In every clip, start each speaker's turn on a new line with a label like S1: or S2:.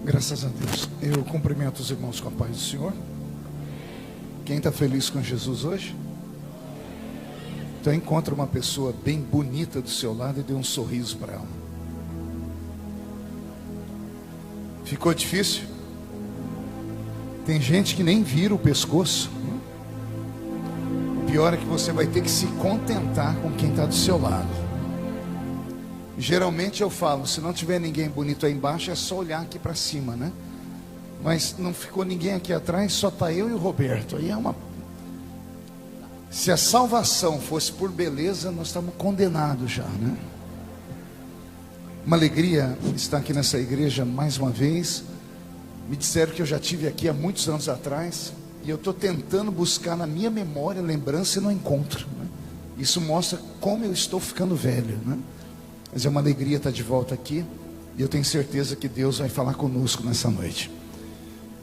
S1: Graças a Deus. Eu cumprimento os irmãos com a paz do Senhor. Quem está feliz com Jesus hoje? Então encontra uma pessoa bem bonita do seu lado e dê um sorriso para ela. Ficou difícil? Tem gente que nem vira o pescoço. O pior é que você vai ter que se contentar com quem está do seu lado. Geralmente eu falo, se não tiver ninguém bonito aí embaixo, é só olhar aqui para cima, né? Mas não ficou ninguém aqui atrás, só está eu e o Roberto. Aí é uma... Se a salvação fosse por beleza, nós estamos condenados já, né? Uma alegria estar aqui nessa igreja mais uma vez. Me disseram que eu já estive aqui há muitos anos atrás, e eu estou tentando buscar na minha memória lembrança e não encontro, né? Isso mostra como eu estou ficando velho, né? Mas é uma alegria estar de volta aqui, e eu tenho certeza que Deus vai falar conosco nessa noite.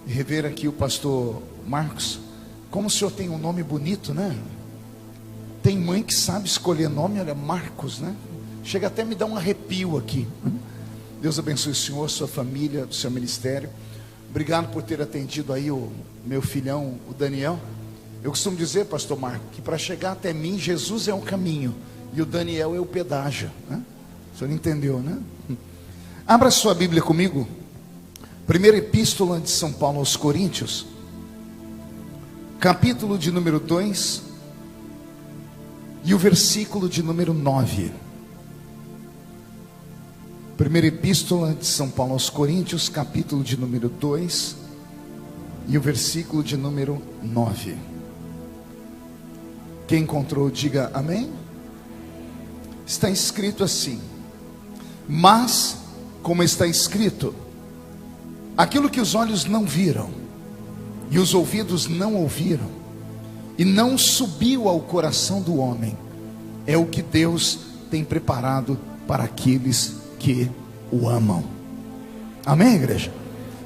S1: E rever aqui o pastor Marcos. Como o senhor tem um nome bonito, né? Tem mãe que sabe escolher nome, olha, Marcos, né? Chega até a me dar um arrepio aqui. Deus abençoe o senhor, sua família, o seu ministério. Obrigado por ter atendido aí o meu filhão, o Daniel. Eu costumo dizer, pastor Marcos, que para chegar até mim, Jesus é o caminho e o Daniel é o pedágio, né? O senhor entendeu, né? Abra sua Bíblia comigo. Primeira epístola de São Paulo aos Coríntios, capítulo de número 2 e o versículo de número 9. Primeira epístola de São Paulo aos Coríntios, capítulo de número 2 e o versículo de número 9. Quem encontrou, diga amém. Está escrito assim: mas, como está escrito, aquilo que os olhos não viram, e os ouvidos não ouviram, e não subiu ao coração do homem, é o que Deus tem preparado para aqueles que o amam. Amém, igreja?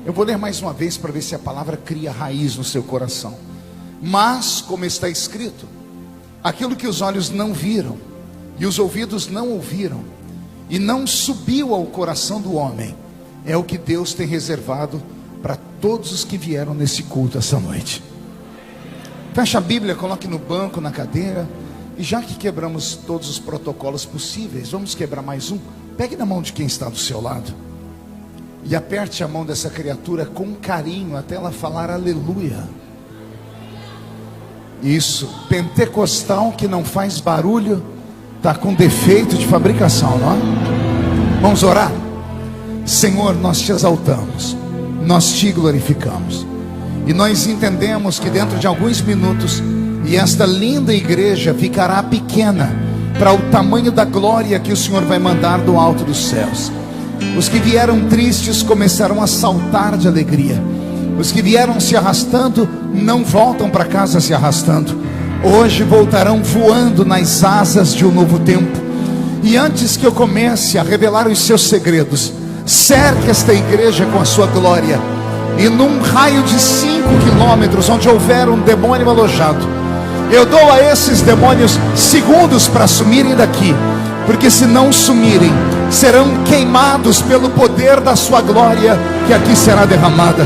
S1: Eu vou ler mais uma vez para ver se a palavra cria raiz no seu coração. Mas, como está escrito, aquilo que os olhos não viram, e os ouvidos não ouviram, e não subiu ao coração do homem, é o que Deus tem reservado para todos os que vieram nesse culto essa noite. Feche a Bíblia, coloque no banco, na cadeira. E já que quebramos todos os protocolos possíveis, vamos quebrar mais um. Pegue na mão de quem está do seu lado e aperte a mão dessa criatura com carinho até ela falar aleluia. Isso, pentecostal que não faz barulho está com defeito de fabricação, não é? Vamos orar? Senhor, nós te exaltamos, nós te glorificamos, e nós entendemos que dentro de alguns minutos, e esta linda igreja ficará pequena para o tamanho da glória que o Senhor vai mandar do alto dos céus. Os que vieram tristes começarão a saltar de alegria. Os que vieram se arrastando não voltam para casa se arrastando. Hoje voltarão voando nas asas de um novo tempo. E antes que eu comece a revelar os seus segredos, cerque esta igreja com a sua glória, e num raio de 5 quilômetros onde houver um demônio alojado, eu dou a esses demônios segundos para sumirem daqui, porque se não sumirem, serão queimados pelo poder da sua glória que aqui será derramada.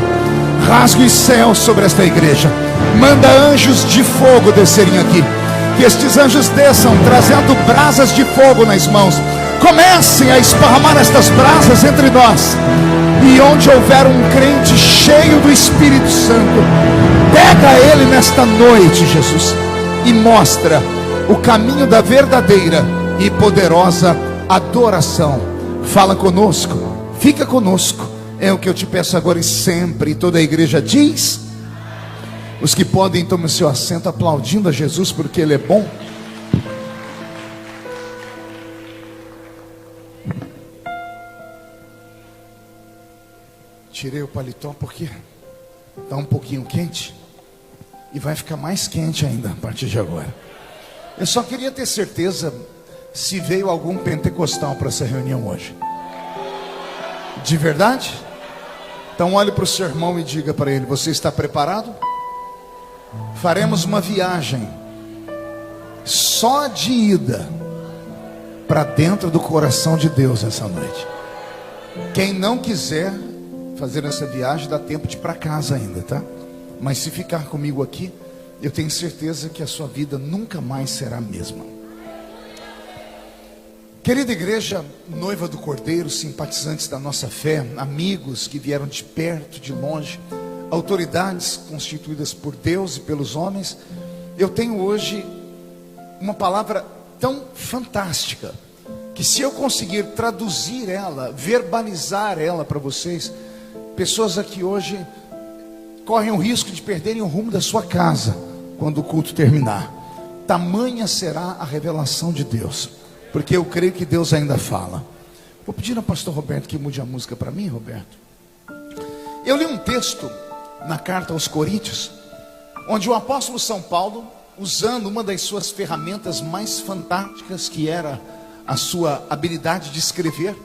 S1: Rasgue os céus sobre esta igreja, manda anjos de fogo descerem aqui, que estes anjos desçam trazendo brasas de fogo nas mãos. Comecem a esparramar estas brasas entre nós, e onde houver um crente cheio do Espírito Santo, pega ele nesta noite, Jesus, e mostra o caminho da verdadeira e poderosa adoração. Fala conosco, fica conosco, é o que eu te peço agora e sempre. E toda a igreja diz: os que podem, tomem o seu assento aplaudindo a Jesus porque Ele é bom. Tirei o paletó porque está um pouquinho quente, e vai ficar mais quente ainda a partir de agora. Eu só queria ter certeza se veio algum pentecostal para essa reunião hoje. De verdade? Então olhe para o seu irmão e diga para ele: você está preparado? Faremos uma viagem só de ida para dentro do coração de Deus essa noite. Quem não quiser, fazer essa viagem, dá tempo de ir para casa ainda, tá? Mas se ficar comigo aqui, eu tenho certeza que a sua vida nunca mais será a mesma. Querida igreja, noiva do Cordeiro, simpatizantes da nossa fé, amigos que vieram de perto, de longe, autoridades constituídas por Deus e pelos homens, eu tenho hoje uma palavra tão fantástica, que se eu conseguir traduzir ela, verbalizar ela para vocês, pessoas aqui hoje correm o risco de perderem o rumo da sua casa quando o culto terminar. Tamanha será a revelação de Deus, porque eu creio que Deus ainda fala. Vou pedir ao pastor Roberto que mude a música para mim, Roberto. Eu li um texto na carta aos Coríntios, onde o apóstolo São Paulo, usando uma das suas ferramentas mais fantásticas, que era a sua habilidade de escrever,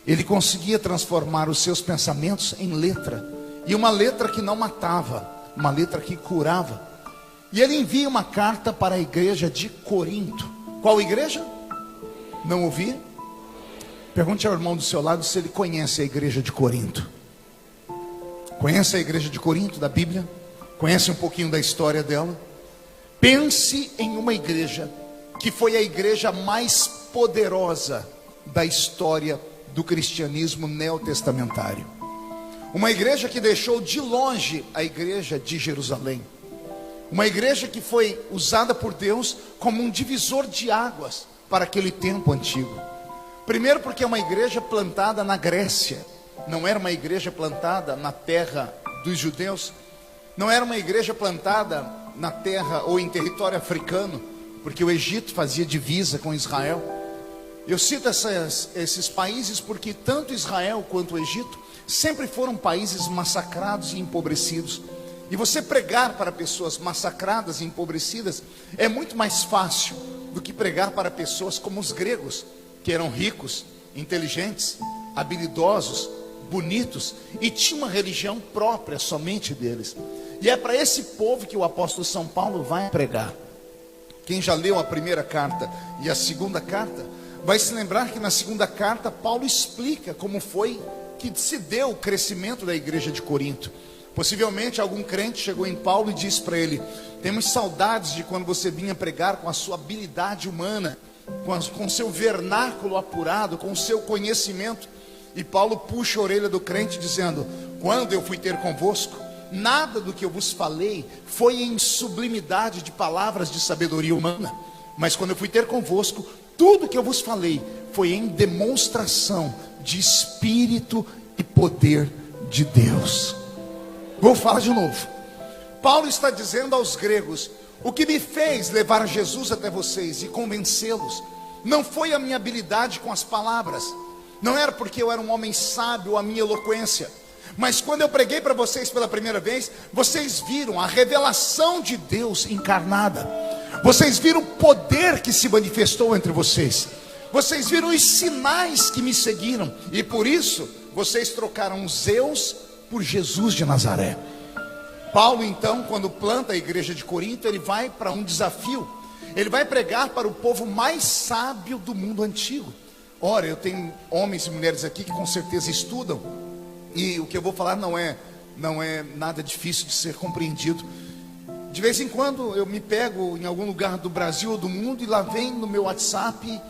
S1: ele conseguia transformar os seus pensamentos em letra, e uma letra que não matava, uma letra que curava. E ele envia uma carta para a igreja de Corinto. Qual igreja? Não ouvi? Pergunte ao irmão do seu lado se ele conhece a igreja de Corinto. Conhece a igreja de Corinto da Bíblia? Conhece um pouquinho da história dela? Pense em uma igreja que foi a igreja mais poderosa da história do cristianismo neotestamentário. Uma igreja que deixou de longe a igreja de Jerusalém. Uma igreja que foi usada por Deus como um divisor de águas para aquele tempo antigo. Primeiro porque é uma igreja plantada na Grécia. Não era uma igreja plantada na terra dos judeus. Não era uma igreja plantada na terra ou em território africano, porque o Egito fazia divisa com Israel. Eu cito esses países porque tanto Israel quanto o Egito sempre foram países massacrados e empobrecidos. E você pregar para pessoas massacradas e empobrecidas é muito mais fácil do que pregar para pessoas como os gregos, que eram ricos, inteligentes, habilidosos, bonitos e tinham uma religião própria somente deles. E é para esse povo que o apóstolo São Paulo vai pregar. Quem já leu a primeira carta e a segunda carta vai se lembrar que na segunda carta Paulo explica como foi que se deu o crescimento da igreja de Corinto. Possivelmente algum crente chegou em Paulo e disse para ele: temos saudades de quando você vinha pregar com a sua habilidade humana, com o seu vernáculo apurado, com o seu conhecimento. E Paulo puxa a orelha do crente dizendo: quando eu fui ter convosco, nada do que eu vos falei foi em sublimidade de palavras de sabedoria humana, mas quando eu fui ter convosco, tudo que eu vos falei foi em demonstração de Espírito e poder de Deus. Vou falar de novo. Paulo está dizendo aos gregos: o que me fez levar Jesus até vocês e convencê-los não foi a minha habilidade com as palavras, não era porque eu era um homem sábio ou a minha eloquência, mas quando eu preguei para vocês pela primeira vez, vocês viram a revelação de Deus encarnada. Vocês viram o poder que se manifestou entre vocês. Vocês viram os sinais que me seguiram. E por isso, vocês trocaram Zeus por Jesus de Nazaré. Paulo então, quando planta a igreja de Corinto, ele vai para um desafio. Ele vai pregar para o povo mais sábio do mundo antigo. Ora, eu tenho homens e mulheres aqui que com certeza estudam. E o que eu vou falar não é nada difícil de ser compreendido. De vez em quando eu me pego em algum lugar do Brasil ou do mundo e lá vem no meu WhatsApp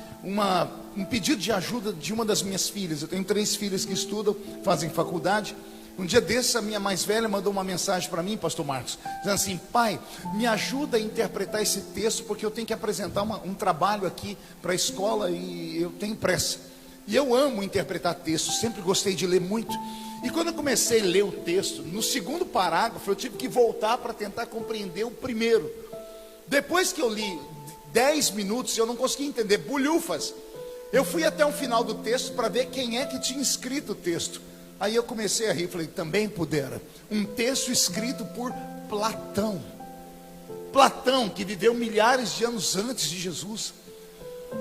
S1: um pedido de ajuda de uma das minhas filhas. Eu tenho 3 filhas que estudam, fazem faculdade. Um dia desses, a minha mais velha mandou uma mensagem para mim, pastor Marcos, dizendo assim: pai, me ajuda a interpretar esse texto, porque eu tenho que apresentar um trabalho aqui para a escola e eu tenho pressa. E eu amo interpretar textos, sempre gostei de ler muito. E quando eu comecei a ler o texto, no segundo parágrafo, eu tive que voltar para tentar compreender o primeiro. Depois que eu li 10 minutos, eu não consegui entender bulhufas. Eu fui até o final do texto para ver quem é que tinha escrito o texto. Aí eu comecei a rir, falei: também pudera. Um texto escrito por Platão. Platão, que viveu milhares de anos antes de Jesus.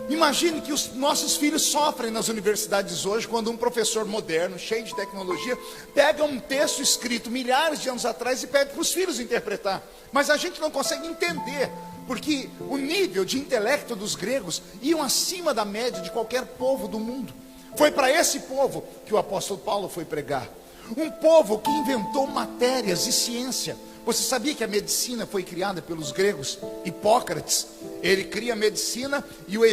S1: Imagine que os nossos filhos sofrem nas universidades hoje, quando um professor moderno, cheio de tecnologia, pega um texto escrito milhares de anos atrás e pede para os filhos interpretar. Mas a gente não consegue entender, porque o nível de intelecto dos gregos iam acima da média de qualquer povo do mundo. Foi para esse povo que o apóstolo Paulo foi pregar. Um povo que inventou matérias e ciência. Você sabia que a medicina foi criada pelos gregos? Hipócrates, ele cria a medicina, e os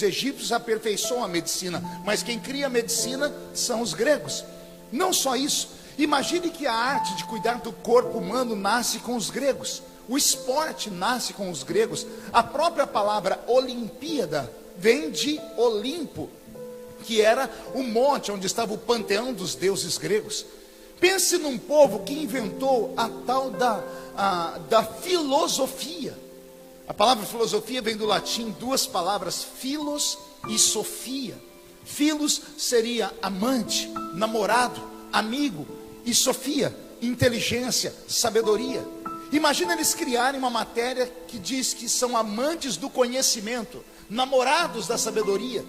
S1: egípcios aperfeiçoam a medicina, mas quem cria a medicina são os gregos. Não só isso, imagine que a arte de cuidar do corpo humano nasce com os gregos. O esporte nasce com os gregos. A própria palavra Olimpíada vem de Olimpo, que era o monte onde estava o panteão dos deuses gregos. Pense num povo que inventou a tal da filosofia. A palavra filosofia vem do latim, duas palavras, philos e sofia. Philos seria amante, namorado, amigo, e sofia, inteligência, sabedoria. Imagina eles criarem uma matéria que diz que são amantes do conhecimento, namorados da sabedoria.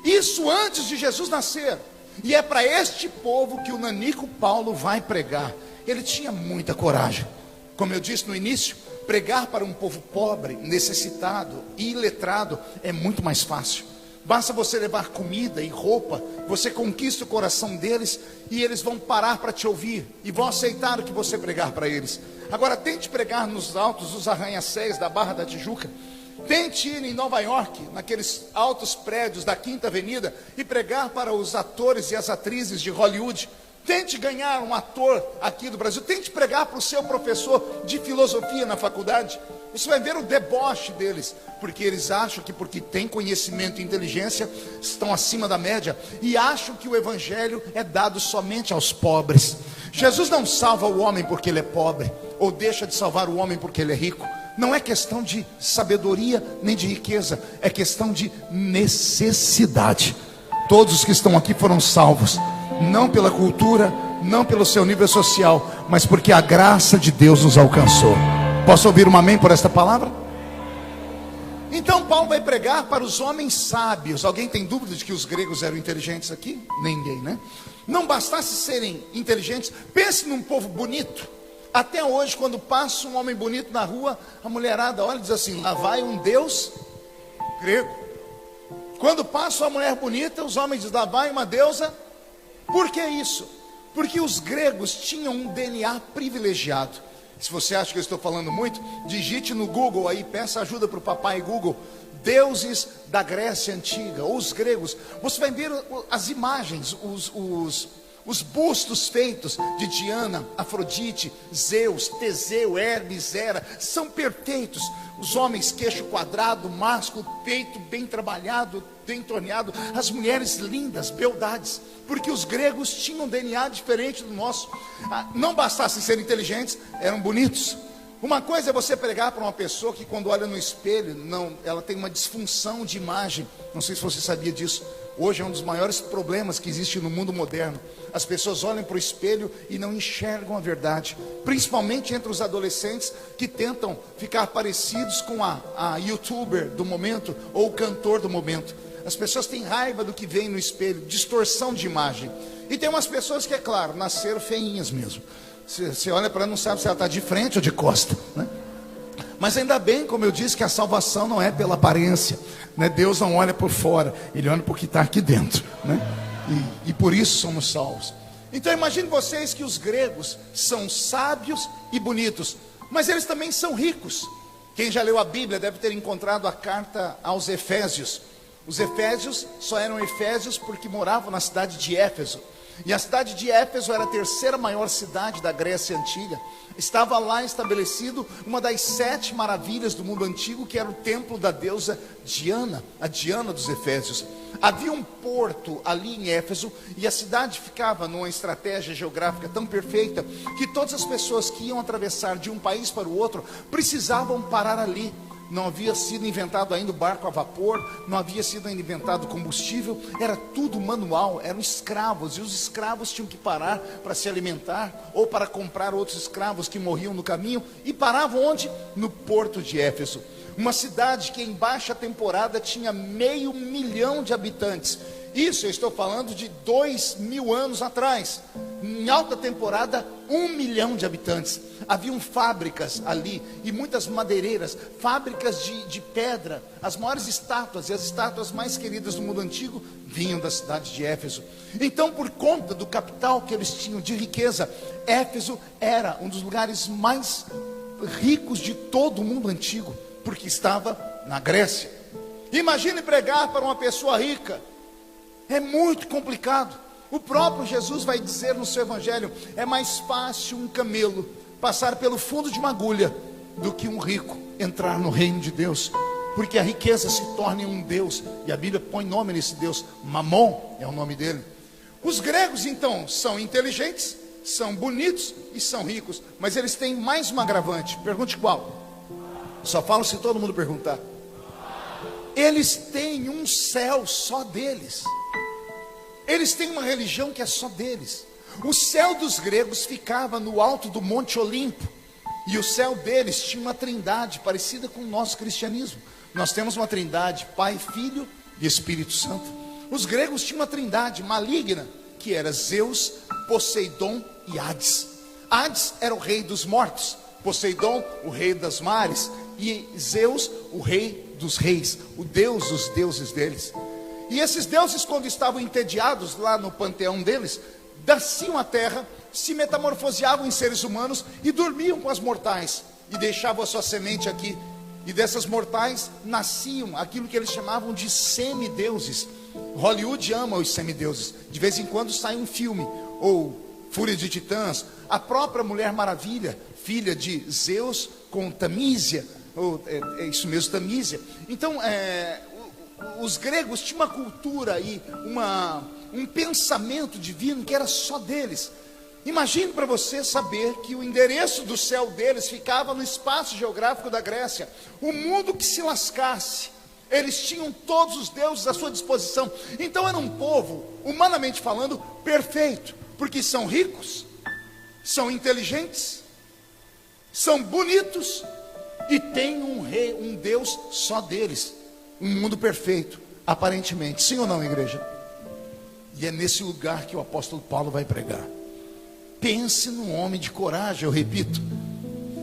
S1: Isso antes de Jesus nascer. E é para este povo que o nanico Paulo vai pregar. Ele tinha muita coragem. Como eu disse no início, pregar para um povo pobre, necessitado e iletrado é muito mais fácil. Basta você levar comida e roupa, você conquista o coração deles, e eles vão parar para te ouvir e vão aceitar o que você pregar para eles. Agora tente pregar nos altos dos arranha-céus da Barra da Tijuca. Tente ir em Nova York, naqueles altos prédios da Quinta Avenida, e pregar para os atores e as atrizes de Hollywood. Tente ganhar um ator aqui do Brasil. Tente pregar para o seu professor de filosofia na faculdade. Você vai ver o deboche deles, porque eles acham que porque têm conhecimento e inteligência, estão acima da média, e acham que o evangelho é dado somente aos pobres. Jesus não salva o homem porque ele é pobre, ou deixa de salvar o homem porque ele é rico. Não é questão de sabedoria nem de riqueza, é questão de necessidade. Todos os que estão aqui foram salvos, não pela cultura, não pelo seu nível social, mas porque a graça de Deus nos alcançou. Posso ouvir um amém por esta palavra? Então Paulo vai pregar para os homens sábios. Alguém tem dúvida de que os gregos eram inteligentes aqui? Ninguém, né? Não bastasse serem inteligentes, pense num povo bonito. Até hoje, quando passa um homem bonito na rua, a mulherada olha e diz assim: lá vai um deus grego. Quando passa uma mulher bonita, os homens dizem: lá vai uma deusa. Por que isso? Porque os gregos tinham um DNA privilegiado. Se você acha que eu estou falando muito, digite no Google aí, peça ajuda para o papai Google, deuses da Grécia Antiga, ou os gregos. Você vai ver as imagens, os bustos feitos de Diana, Afrodite, Zeus, Teseu, Hermes, Hera, são perfeitos. Os homens, queixo quadrado, másculo, peito bem trabalhado, bem torneado. As mulheres lindas, beldades, porque os gregos tinham um DNA diferente do nosso. Não bastasse ser inteligentes, eram bonitos. Uma coisa é você pregar para uma pessoa que quando olha no espelho, ela tem uma disfunção de imagem. Não sei se você sabia disso. Hoje é um dos maiores problemas que existe no mundo moderno. As pessoas olham para o espelho e não enxergam a verdade. Principalmente entre os adolescentes que tentam ficar parecidos com a youtuber do momento ou o cantor do momento. As pessoas têm raiva do que vem no espelho, distorção de imagem. E tem umas pessoas que, é claro, nasceram feinhas mesmo. Você olha para ela, não sabe se ela está de frente ou de costa, né? Mas ainda bem, como eu disse, que a salvação não é pela aparência, né? Deus não olha por fora, Ele olha por que está aqui dentro, né? E por isso somos salvos. Então imagine vocês que os gregos são sábios e bonitos, mas eles também são ricos. Quem já leu a Bíblia deve ter encontrado a carta aos Efésios. Os Efésios só eram Efésios porque moravam na cidade de Éfeso. E a cidade de Éfeso era a terceira maior cidade da Grécia Antiga. Estava lá estabelecido uma das 7 maravilhas do mundo antigo, que era o templo da deusa Diana, a Diana dos Efésios. Havia um porto ali em Éfeso, e a cidade ficava numa estratégia geográfica tão perfeita, que todas as pessoas que iam atravessar de um país para o outro, precisavam parar ali. Não havia sido inventado ainda o barco a vapor, não havia sido ainda inventado combustível, era tudo manual, eram escravos, e os escravos tinham que parar para se alimentar, ou para comprar outros escravos que morriam no caminho, e paravam onde? No porto de Éfeso, uma cidade que em baixa temporada tinha 500 mil de habitantes. Isso eu estou falando de 2000 anos atrás. em alta temporada, 1 milhão de habitantes. Haviam fábricas ali, e muitas madeireiras, fábricas de pedra. As maiores estátuas, e as estátuas mais queridas do mundo antigo, vinham da cidade de Éfeso. Então, por conta do capital que eles tinham de riqueza, Éfeso era um dos lugares mais ricos de todo o mundo antigo, porque estava na Grécia. Imagine pregar para uma pessoa rica, é muito complicado. O próprio Jesus vai dizer no seu evangelho: é mais fácil um camelo passar pelo fundo de uma agulha do que um rico entrar no reino de Deus, porque a riqueza se torna em um Deus, e a Bíblia põe nome nesse Deus. Mamon é o nome dele. Os gregos então são inteligentes, são bonitos e são ricos, mas eles têm mais um agravante. Pergunte qual? Só falo se todo mundo perguntar. Eles têm um céu só deles. Eles têm uma religião que é só deles. O céu dos gregos ficava no alto do Monte Olimpo, e o céu deles tinha uma trindade parecida com o nosso cristianismo. Nós temos uma trindade, Pai, Filho e Espírito Santo. Os gregos tinham uma trindade maligna, que era Zeus, Poseidon e Hades. Hades era o rei dos mortos, Poseidon o rei das mares, e Zeus o rei dos reis, o deus dos deuses deles. E esses deuses, quando estavam entediados lá no panteão deles, desciam à terra, se metamorfoseavam em seres humanos e dormiam com as mortais, e deixavam a sua semente aqui. E dessas mortais nasciam aquilo que eles chamavam de semideuses. Hollywood ama os semideuses. De vez em quando sai um filme, ou Fúria de Titãs, a própria Mulher Maravilha, filha de Zeus com Tamísia, ou é isso mesmo, Tamísia. Então, os gregos tinham uma cultura e um pensamento divino que era só deles. Imagine para você saber que o endereço do céu deles ficava no espaço geográfico da Grécia. O mundo que se lascasse, eles tinham todos os deuses à sua disposição. Então era um povo, humanamente falando, perfeito, porque são ricos, são inteligentes, são bonitos e têm um Deus só deles. Um mundo perfeito, aparentemente. Sim ou não, igreja? E é nesse lugar que o apóstolo Paulo vai pregar. Pense num homem de coragem, eu repito.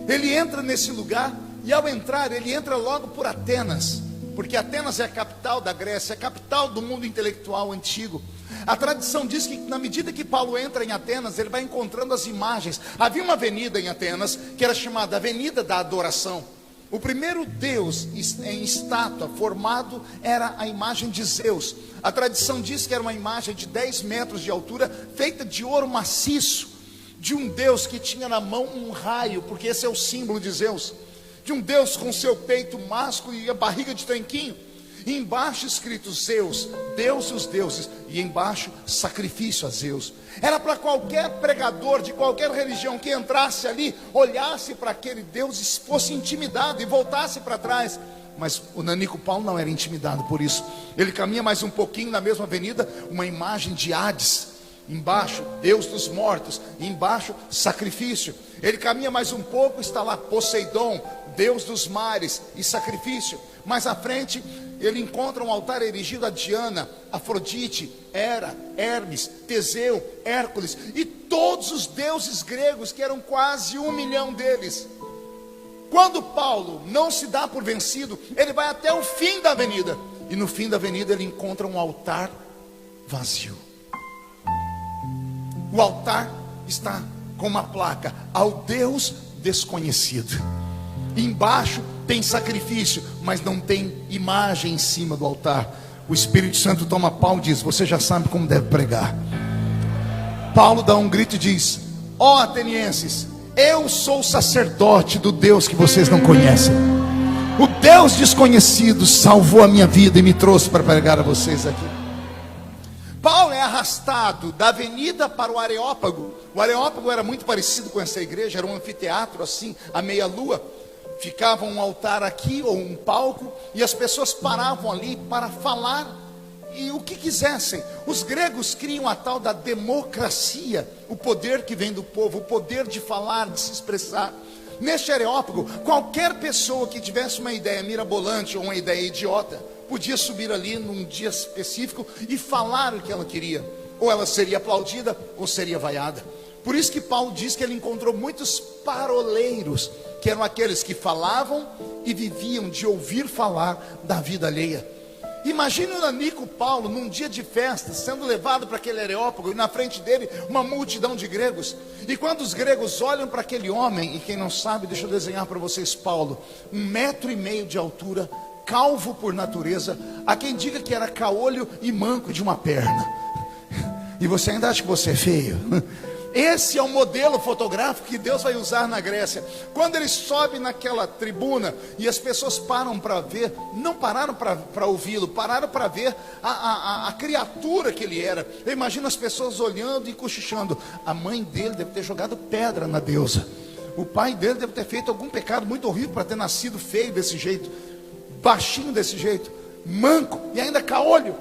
S1: Ele entra nesse lugar, e ao entrar, ele entra logo por Atenas, porque Atenas é a capital da Grécia, é a capital do mundo intelectual antigo. A tradição diz que na medida que Paulo entra em Atenas, ele vai encontrando as imagens. Havia uma avenida em Atenas, que era chamada Avenida da Adoração. O primeiro deus em estátua formado era a imagem de Zeus. A tradição diz que era uma imagem de 10 metros de altura, feita de ouro maciço, de um deus que tinha na mão um raio, porque esse é o símbolo de Zeus. De um deus com seu peito másculo e a barriga de tanquinho. E embaixo escrito Zeus, Deus dos deuses, e embaixo sacrifício a Zeus. Era para qualquer pregador de qualquer religião que entrasse ali, olhasse para aquele Deus e fosse intimidado e voltasse para trás. Mas o Nanico Paulo não era intimidado por isso. Ele caminha mais um pouquinho na mesma avenida, uma imagem de Hades. Embaixo, Deus dos mortos, e embaixo, sacrifício. Ele caminha mais um pouco, está lá Poseidon, Deus dos mares e sacrifício. Mais à frente, ele encontra um altar erigido a Diana, Afrodite, Hera, Hermes, Teseu, Hércules e todos os deuses gregos, que eram quase 1 milhão deles. Quando Paulo não se dá por vencido, ele vai até o fim da avenida, e no fim da avenida ele encontra um altar vazio. O altar está com uma placa: ao Deus desconhecido. Embaixo tem sacrifício, mas não tem imagem em cima do altar. O Espírito Santo toma Paulo e diz: você já sabe como deve pregar. Paulo dá um grito e diz: ó atenienses, eu sou o sacerdote do Deus que vocês não conhecem. O Deus desconhecido salvou a minha vida e me trouxe para pregar a vocês aqui. Paulo é arrastado da avenida para o Areópago. O Areópago era muito parecido com essa igreja, era um anfiteatro assim, à meia-lua. Ficava um altar aqui, ou um palco, e as pessoas paravam ali para falar e o que quisessem. Os gregos criam a tal da democracia, o poder que vem do povo, o poder de falar, de se expressar. Neste Areópago, qualquer pessoa que tivesse uma ideia mirabolante ou uma ideia idiota, podia subir ali num dia específico e falar o que ela queria. ou ela seria aplaudida, ou seria vaiada. Por isso que Paulo diz que ele encontrou muitos paroleiros, que eram aqueles que falavam e viviam de ouvir falar da vida alheia. Imagine o Nanico Paulo num dia de festa, sendo levado para aquele Areópago, e na frente dele uma multidão de gregos. E quando os gregos olham para aquele homem, e quem não sabe, deixa eu desenhar para vocês Paulo, 1,5 metro de altura, calvo por natureza, há quem diga que era caolho e manco de uma perna. E você ainda acha que você é feio? Esse é o modelo fotográfico que Deus vai usar na Grécia. Quando ele sobe naquela tribuna e as pessoas param para ver, não pararam para ouvi-lo, pararam para ver a criatura que ele era. Eu imagino as pessoas olhando e cochichando. A mãe dele deve ter jogado pedra na deusa. O pai dele deve ter feito algum pecado muito horrível para ter nascido feio desse jeito, baixinho desse jeito, manco e ainda caolho.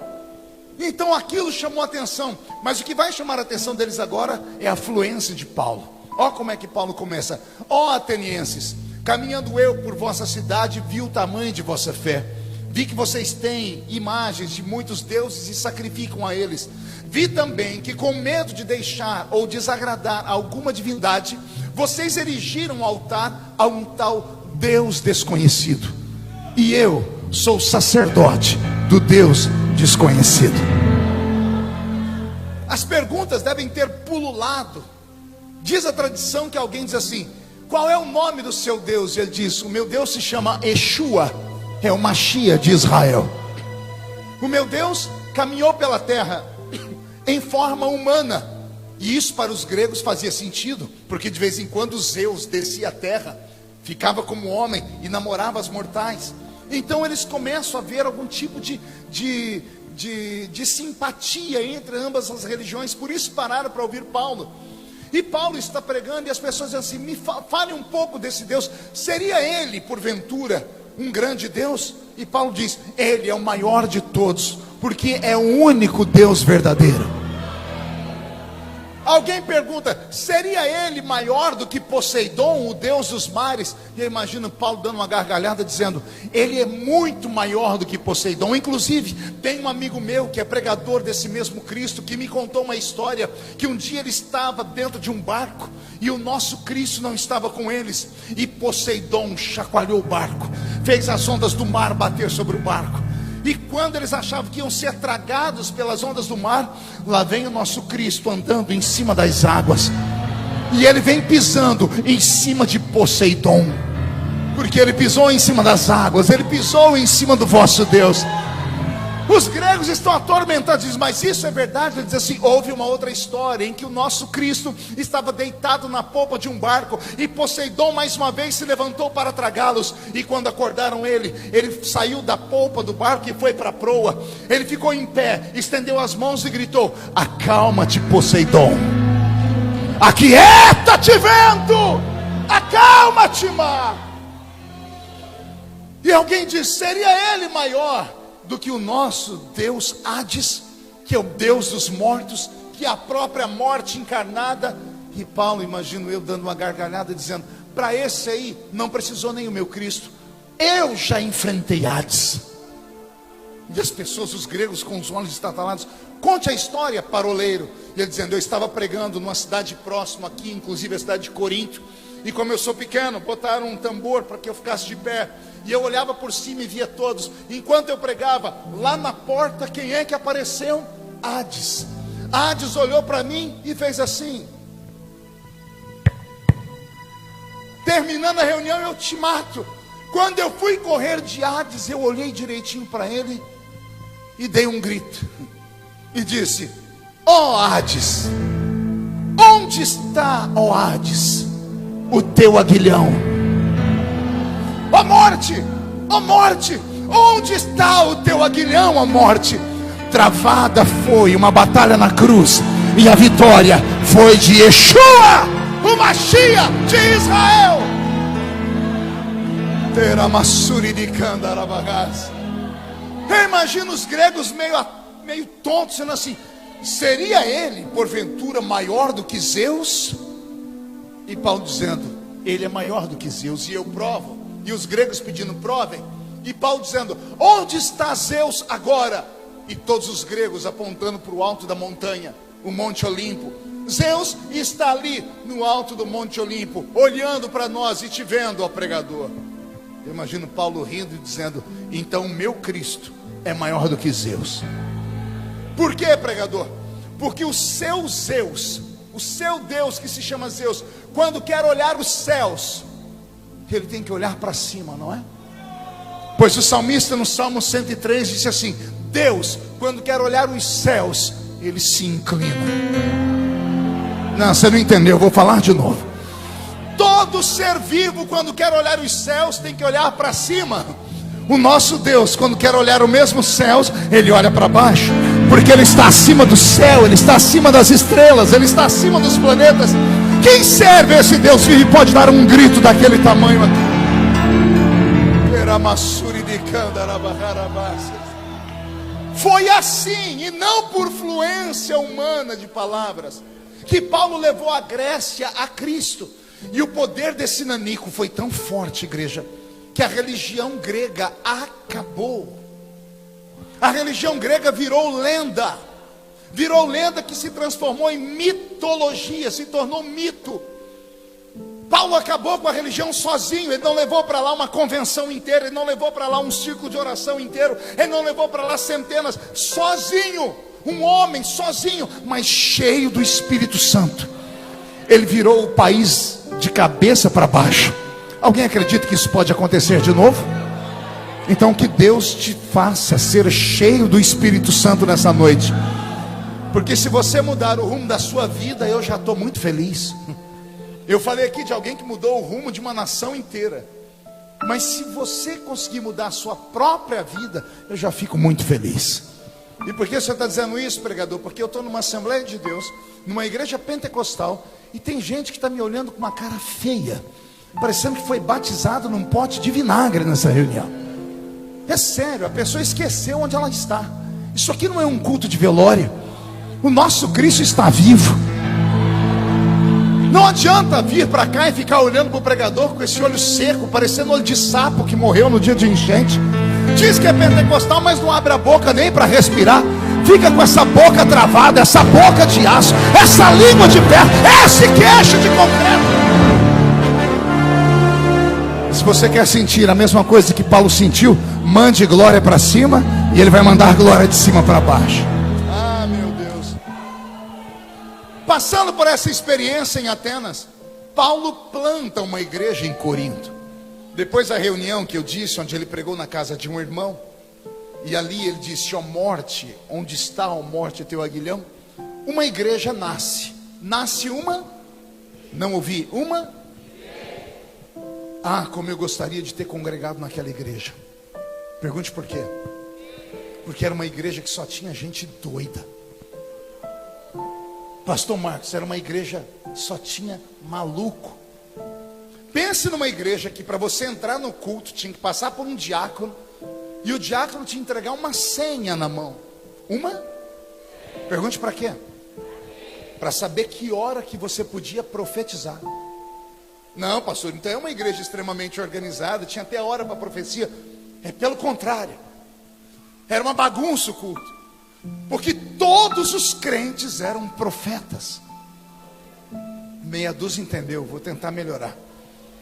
S1: Então aquilo chamou a atenção, mas o que vai chamar a atenção deles agora é a fluência de Paulo. Ó como é que Paulo começa: ó atenienses, caminhando eu por vossa cidade, vi o tamanho de vossa fé. Vi que vocês têm imagens de muitos deuses e sacrificam a eles. Vi também que com medo de deixar ou desagradar alguma divindade, vocês erigiram um altar a um tal Deus desconhecido. E eu sou sacerdote do Deus desconhecido. As perguntas devem ter pululado. Diz a tradição que alguém diz assim: qual é o nome do seu Deus? E ele diz: o meu Deus se chama Yeshua, é o Machia de Israel. O meu Deus caminhou pela terra em forma humana. E isso para os gregos fazia sentido, porque de vez em quando Zeus descia a terra, ficava como homem e namorava as mortais. Então eles começam a ver algum tipo de simpatia entre ambas as religiões. Por isso pararam para ouvir Paulo. E Paulo está pregando e as pessoas dizem assim: me fale um pouco desse Deus. Seria ele, porventura, um grande Deus? E Paulo diz: ele é o maior de todos, porque é o único Deus verdadeiro. Alguém pergunta: seria ele maior do que Poseidon, o deus dos mares? E eu imagino Paulo dando uma gargalhada dizendo: ele é muito maior do que Poseidon. Inclusive tem um amigo meu que é pregador desse mesmo Cristo, que me contou uma história, que um dia ele estava dentro de um barco e o nosso Cristo não estava com eles, e Poseidon chacoalhou o barco, fez as ondas do mar bater sobre o barco. E quando eles achavam que iam ser tragados pelas ondas do mar, lá vem o nosso Cristo andando em cima das águas. E ele vem pisando em cima de Poseidon, porque ele pisou em cima das águas, ele pisou em cima do vosso Deus. Os gregos estão atormentados, dizem: mas isso é verdade? Ele diz assim: houve uma outra história em que o nosso Cristo estava deitado na polpa de um barco, e Poseidon mais uma vez se levantou para tragá-los. E quando acordaram ele saiu da polpa do barco e foi para a proa. Ele ficou em pé, estendeu as mãos e gritou: acalma-te, Poseidon, aquieta-te, vento, acalma-te, mar. E alguém diz: seria ele maior do que o nosso Deus Hades, que é o Deus dos mortos, que é a própria morte encarnada? E Paulo, imagino eu, dando uma gargalhada, dizendo: para esse aí não precisou nem o meu Cristo, eu já enfrentei Hades. E as pessoas, os gregos com os olhos estatalados: conte a história, paroleiro. E ele dizendo: eu estava pregando numa cidade próxima aqui, inclusive a cidade de Corinto, e como eu sou pequeno, botaram um tambor para que eu ficasse de pé, e eu olhava por cima e via todos. Enquanto eu pregava, lá na porta, quem é que apareceu? Hades. Hades olhou para mim e fez assim. Terminando a reunião, eu te mato. Quando eu fui correr de Hades, eu olhei direitinho para ele e dei um grito e disse: ó Hades, onde está, ó Hades, o teu aguilhão? Ó morte, ó morte, onde está o teu aguilhão, ó morte? Travada foi uma batalha na cruz, e a vitória foi de Yeshua, o Machia de Israel. Eu imagino os gregos meio tontos, sendo assim: seria ele, porventura, maior do que Zeus? E Paulo dizendo: ele é maior do que Zeus, e eu provo. E os gregos pedindo: provem. E Paulo dizendo: onde está Zeus agora? e todos os gregos apontando para o alto da montanha, o Monte Olimpo. Zeus está ali no alto do Monte Olimpo, olhando para nós e te vendo, ó pregador. Eu imagino Paulo rindo e dizendo: então o meu Cristo é maior do que Zeus. Por quê, pregador? Porque o seu Zeus, o seu Deus que se chama Zeus, quando quer olhar os céus, ele tem que olhar para cima, não é? Pois o salmista no Salmo 103 disse assim: Deus, quando quer olhar os céus, ele se inclina. Não, você não entendeu, eu vou falar de novo. Todo ser vivo, quando quer olhar os céus, tem que olhar para cima. O nosso Deus, quando quer olhar os mesmos céus, ele olha para baixo, porque ele está acima do céu, ele está acima das estrelas, ele está acima dos planetas. Quem serve esse Deus vivo e pode dar um grito daquele tamanho aqui? Foi assim, e não por fluência humana de palavras, que Paulo levou a Grécia a Cristo. E o poder desse nanico foi tão forte, igreja, que a religião grega acabou. A religião grega virou lenda que se transformou em mitologia, se tornou mito. Paulo acabou com a religião sozinho. Ele não levou para lá uma convenção inteira, ele não levou para lá um círculo de oração inteiro, ele não levou para lá centenas, sozinho. Um homem sozinho, mas cheio do Espírito Santo. Ele virou o país de cabeça para baixo. Alguém acredita que isso pode acontecer de novo? Então que Deus te faça ser cheio do Espírito Santo nessa noite. Porque se você mudar o rumo da sua vida, eu já estou muito feliz. Eu falei aqui de alguém que mudou o rumo de uma nação inteira. Mas se você conseguir mudar a sua própria vida, eu já fico muito feliz. E por que você está dizendo isso, pregador? Porque eu estou numa Assembleia de Deus, numa igreja pentecostal, e tem gente que está me olhando com uma cara feia, parecendo que foi batizado num pote de vinagre nessa reunião. É sério, a pessoa esqueceu onde ela está. Isso aqui não é um culto de velório. O nosso Cristo está vivo. Não adianta vir para cá e ficar olhando para o pregador com esse olho seco, parecendo olho de sapo que morreu no dia de enchente. Diz que é pentecostal, mas não abre a boca nem para respirar. Fica com essa boca travada, essa boca de aço, essa língua de ferro, esse queixo de concreto. Se você quer sentir a mesma coisa que Paulo sentiu, mande glória para cima e ele vai mandar glória de cima para baixo. Ah, meu Deus. Passando por essa experiência em Atenas, Paulo planta uma igreja em Corinto. Depois da reunião que eu disse, onde ele pregou na casa de um irmão, e ali ele disse: ó morte, onde está, ó morte, teu aguilhão? Uma igreja nasce. Nasce uma? Não ouvi. Uma? Ah, como eu gostaria de ter congregado naquela igreja. Pergunte por quê? Porque era uma igreja que só tinha gente doida. Pastor Marcos, era uma igreja que só tinha maluco. Pense numa igreja que para você entrar no culto tinha que passar por um diácono, e o diácono te entregar uma senha na mão. Uma? Pergunte para quê? Para saber que hora que você podia profetizar. Não, pastor, então é uma igreja extremamente organizada, tinha até hora para profecia. É pelo contrário, era uma bagunça o culto, porque todos os crentes eram profetas. Meia dúzia entendeu, vou tentar melhorar.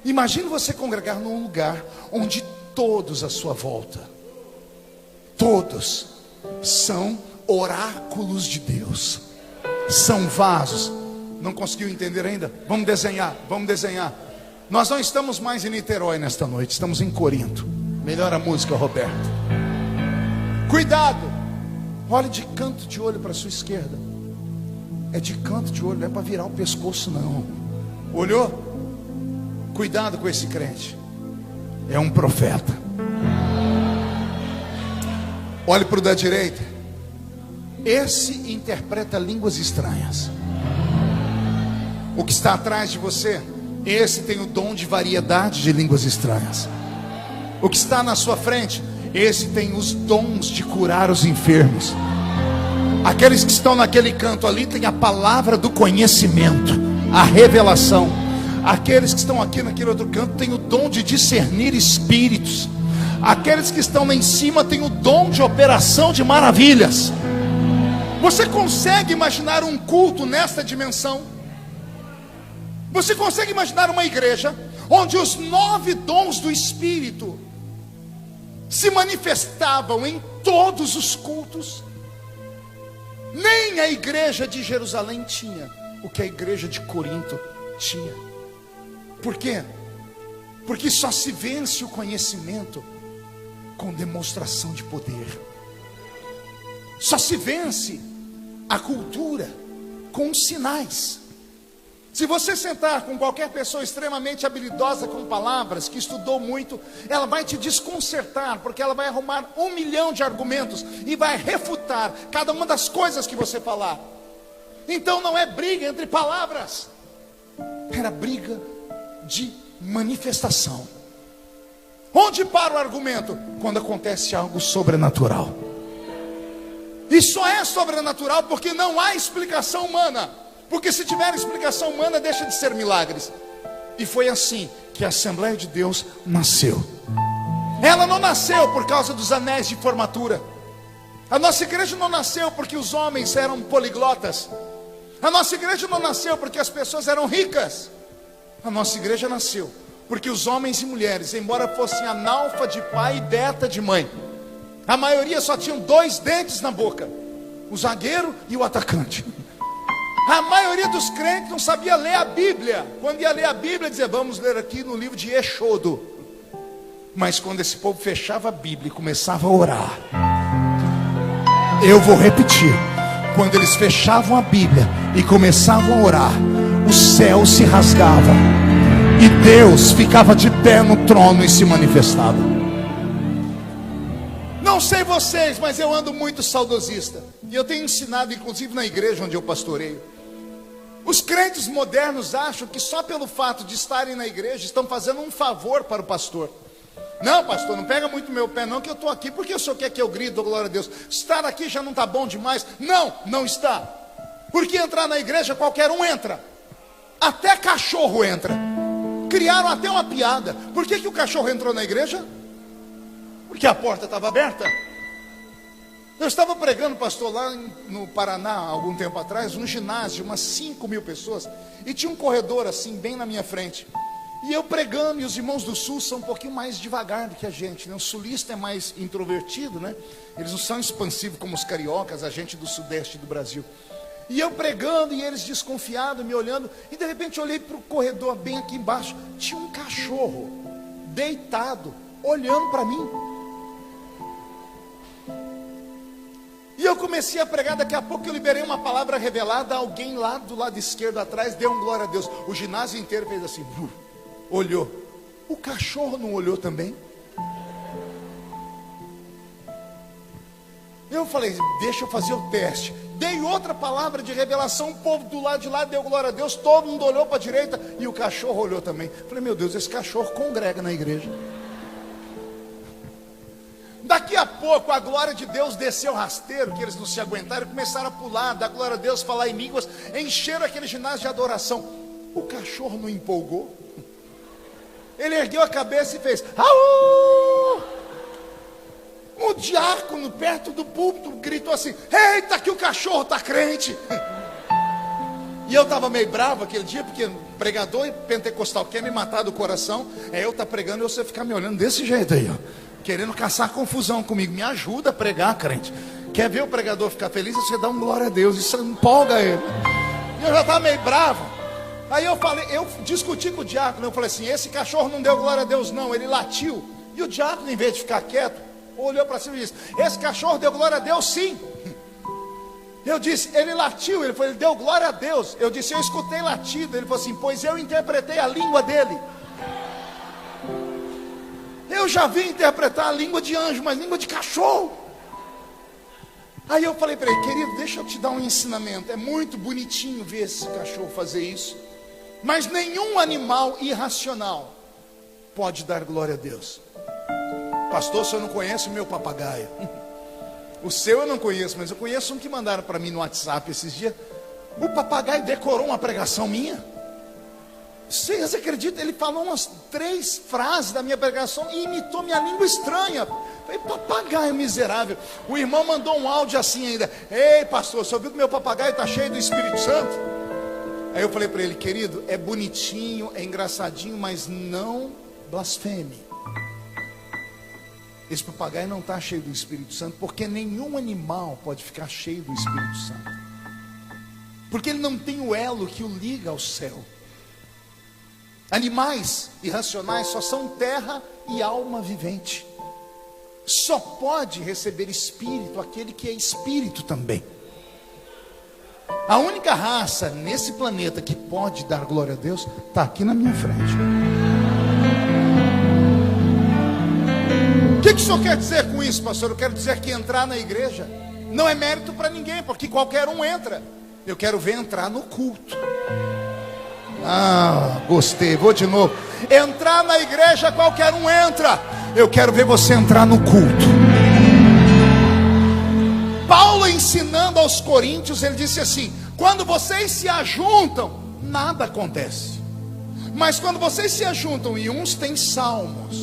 S1: Imagine você congregar num lugar onde todos à sua volta, todos são oráculos de Deus, são vasos. Não conseguiu entender ainda? Vamos desenhar, vamos desenhar. Nós não estamos mais em Niterói nesta noite, estamos em Corinto. Melhora a música, Roberto. Cuidado, olhe de canto de olho para a sua esquerda. É de canto de olho, não é para virar o pescoço não. Olhou? Cuidado com esse crente, é um profeta. Olhe para o da direita. Esse interpreta línguas estranhas. O que está atrás de você, esse tem o dom de variedade de línguas estranhas. O que está na sua frente, esse tem os dons de curar os enfermos. Aqueles que estão naquele canto ali têm a palavra do conhecimento, a revelação. Aqueles que estão aqui naquele outro canto têm o dom de discernir espíritos. Aqueles que estão lá em cima têm o dom de operação de maravilhas. Você consegue imaginar um culto nesta dimensão? Você consegue imaginar uma igreja onde os 9 dons do Espírito se manifestavam em todos os cultos? Nem a igreja de Jerusalém tinha o que a igreja de Corinto tinha. Por quê? Porque só se vence o conhecimento com demonstração de poder. Só se vence a cultura com sinais. Se você sentar com qualquer pessoa extremamente habilidosa com palavras, que estudou muito, ela vai te desconcertar, porque ela vai arrumar 1 milhão de argumentos e vai refutar cada uma das coisas que você falar. Então não é briga entre palavras, era briga de manifestação. Onde para o argumento? Quando acontece algo sobrenatural. E só é sobrenatural porque não há explicação humana. Porque se tiver explicação humana, deixa de ser milagres. E foi assim que a Assembleia de Deus nasceu. Ela não nasceu por causa dos anéis de formatura. A nossa igreja não nasceu porque os homens eram poliglotas. A nossa igreja não nasceu porque as pessoas eram ricas. A nossa igreja nasceu porque os homens e mulheres, embora fossem analfa de pai e beta de mãe, a maioria só tinham 2 dentes na boca: o zagueiro e o atacante. A maioria dos crentes não sabia ler a Bíblia. Quando ia ler a Bíblia, dizia: vamos ler aqui no livro de Êxodo. Mas quando esse povo fechava a Bíblia e começava a orar, eu vou repetir, quando eles fechavam a Bíblia e começavam a orar, o céu se rasgava e Deus ficava de pé no trono e se manifestava. Não sei vocês, mas eu ando muito saudosista. E eu tenho ensinado, inclusive na igreja onde eu pastoreio. Os crentes modernos acham que só pelo fato de estarem na igreja estão fazendo um favor para o pastor. Não, pastor, não pega muito meu pé não, que eu estou aqui porque o senhor quer que eu grite, glória a Deus. Estar aqui já não está bom demais. Não, não está. Porque entrar na igreja qualquer um entra. Até cachorro entra. Criaram até uma piada. Por que o cachorro entrou na igreja? Porque a porta estava aberta. Eu estava pregando, pastor, lá no Paraná, algum tempo atrás, um ginásio, umas 5.000 pessoas, e tinha um corredor assim, bem na minha frente. E eu pregando, e os irmãos do sul são um pouquinho mais devagar do que a gente, né? O sulista é mais introvertido, né? Eles não são expansivos como os cariocas, a gente do sudeste do Brasil. E eu pregando, e eles desconfiados, me olhando, e de repente eu olhei para o corredor bem aqui embaixo, tinha um cachorro deitado, olhando para mim. E eu comecei a pregar, daqui a pouco eu liberei uma palavra revelada, alguém lá do lado esquerdo atrás deu um glória a Deus. O ginásio inteiro fez assim, olhou. O cachorro não olhou também? Eu falei, deixa eu fazer o teste. Dei outra palavra de revelação, o povo do lado de lá deu glória a Deus, todo mundo olhou para a direita e o cachorro olhou também. Falei, meu Deus, esse cachorro congrega na igreja. Daqui a pouco a glória de Deus desceu rasteiro, que eles não se aguentaram, começaram a pular, dar glória a Deus, falar em línguas, encheram aquele ginásio de adoração. O cachorro não empolgou. Ele ergueu a cabeça e fez au! O diácono perto do púlpito gritou assim, eita que o cachorro está crente. E eu estava meio bravo aquele dia, porque pregador pentecostal quer me matar do coração, é eu estar pregando e você ficar me olhando desse jeito aí, ó. Querendo caçar confusão comigo. Me ajuda a pregar, crente. Quer ver o pregador ficar feliz? Você dá um glória a Deus. Isso empolga ele. E eu já estava meio bravo. Aí eu falei, eu discuti com o diácono. Eu falei assim, esse cachorro não deu glória a Deus não, ele latiu. E o diácono, em vez de ficar quieto, olhou para cima e disse, esse cachorro deu glória a Deus sim. Eu disse, ele latiu. Ele falou, ele deu glória a Deus. Eu disse, eu escutei latido. Ele falou assim, pois eu interpretei a língua dele. Eu já vi interpretar a língua de anjo, mas língua de cachorro. Aí eu falei para ele, querido, deixa eu te dar um ensinamento. É muito bonitinho ver esse cachorro fazer isso, mas nenhum animal irracional pode dar glória a Deus. Pastor, o senhor não conhece o meu papagaio? O seu eu não conheço, mas eu conheço um que mandaram para mim no WhatsApp esses dias. O papagaio decorou uma pregação minha. Vocês acreditam? Ele falou umas 3 frases da minha pregação e imitou minha língua estranha. Falei, papagaio miserável. O irmão mandou um áudio assim ainda: ei pastor, você ouviu que meu papagaio está cheio do Espírito Santo? Aí eu falei para ele: querido, é bonitinho, é engraçadinho, mas não blasfeme. Esse papagaio não está cheio do Espírito Santo, porque nenhum animal pode ficar cheio do Espírito Santo, porque ele não tem o elo que o liga ao céu. Animais irracionais só são terra e alma vivente. Só pode receber espírito aquele que é espírito também. A única raça nesse planeta que pode dar glória a Deus está aqui na minha frente. O que o senhor quer dizer com isso, pastor? Eu quero dizer que entrar na igreja não é mérito para ninguém, porque qualquer um entra. Eu quero ver entrar no culto. Ah, gostei, vou de novo. Entrar na igreja, qualquer um entra. Eu quero ver você entrar no culto. Paulo ensinando aos coríntios, ele disse assim: quando vocês se ajuntam, nada acontece. Mas quando vocês se ajuntam, e uns têm salmos,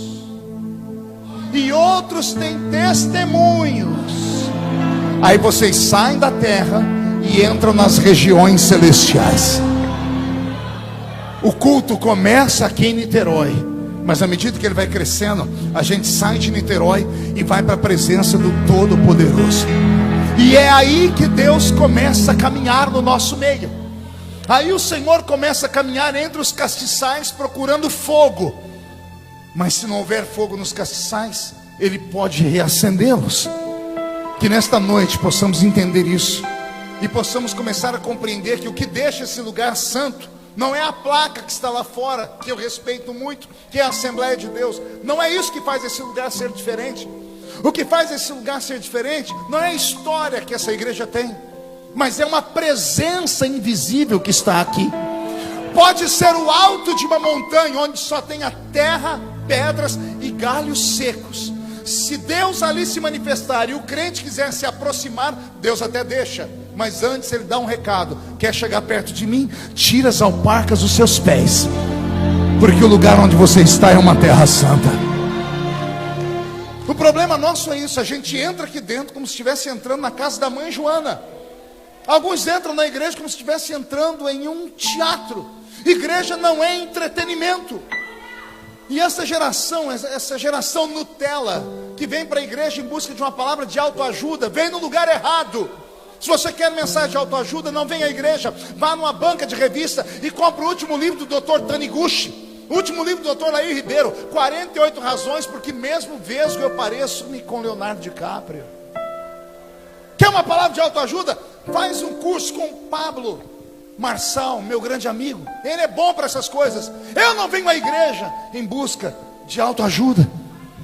S1: e outros têm testemunhos, aí vocês saem da terra e entram nas regiões celestiais. O culto começa aqui em Niterói, mas à medida que ele vai crescendo, a gente sai de Niterói e vai para a presença do Todo-Poderoso. E é aí que Deus começa a caminhar no nosso meio. Aí o Senhor começa a caminhar entre os castiçais procurando fogo. Mas se não houver fogo nos castiçais, Ele pode reacendê-los. Que nesta noite possamos entender isso e possamos começar a compreender que o que deixa esse lugar santo não é a placa que está lá fora, que eu respeito muito, que é a Assembleia de Deus. Não é isso que faz esse lugar ser diferente. O que faz esse lugar ser diferente não é a história que essa igreja tem, mas é uma presença invisível que está aqui. Pode ser o alto de uma montanha, onde só tem a terra, pedras e galhos secos. Se Deus ali se manifestar e o crente quiser se aproximar, Deus até deixa. Mas antes Ele dá um recado: quer chegar perto de mim? Tira as alparcas dos seus pés, porque o lugar onde você está é uma terra santa. O problema nosso é isso: a gente entra aqui dentro como se estivesse entrando na casa da mãe Joana. Alguns entram na igreja como se estivesse entrando em um teatro. Igreja não é entretenimento. E essa geração Nutella, que vem para a igreja em busca de uma palavra de autoajuda, vem no lugar errado. Se você quer mensagem de autoajuda, não venha à igreja. Vá numa banca de revista e compre o último livro do Dr. Taniguchi, o último livro do Dr. Laí Ribeiro, 48 razões porque mesmo vesgo eu pareço-me com Leonardo DiCaprio. Quer uma palavra de autoajuda? Faz um curso com o Pablo Marçal, meu grande amigo. Ele é bom para essas coisas. Eu não venho à igreja em busca de autoajuda.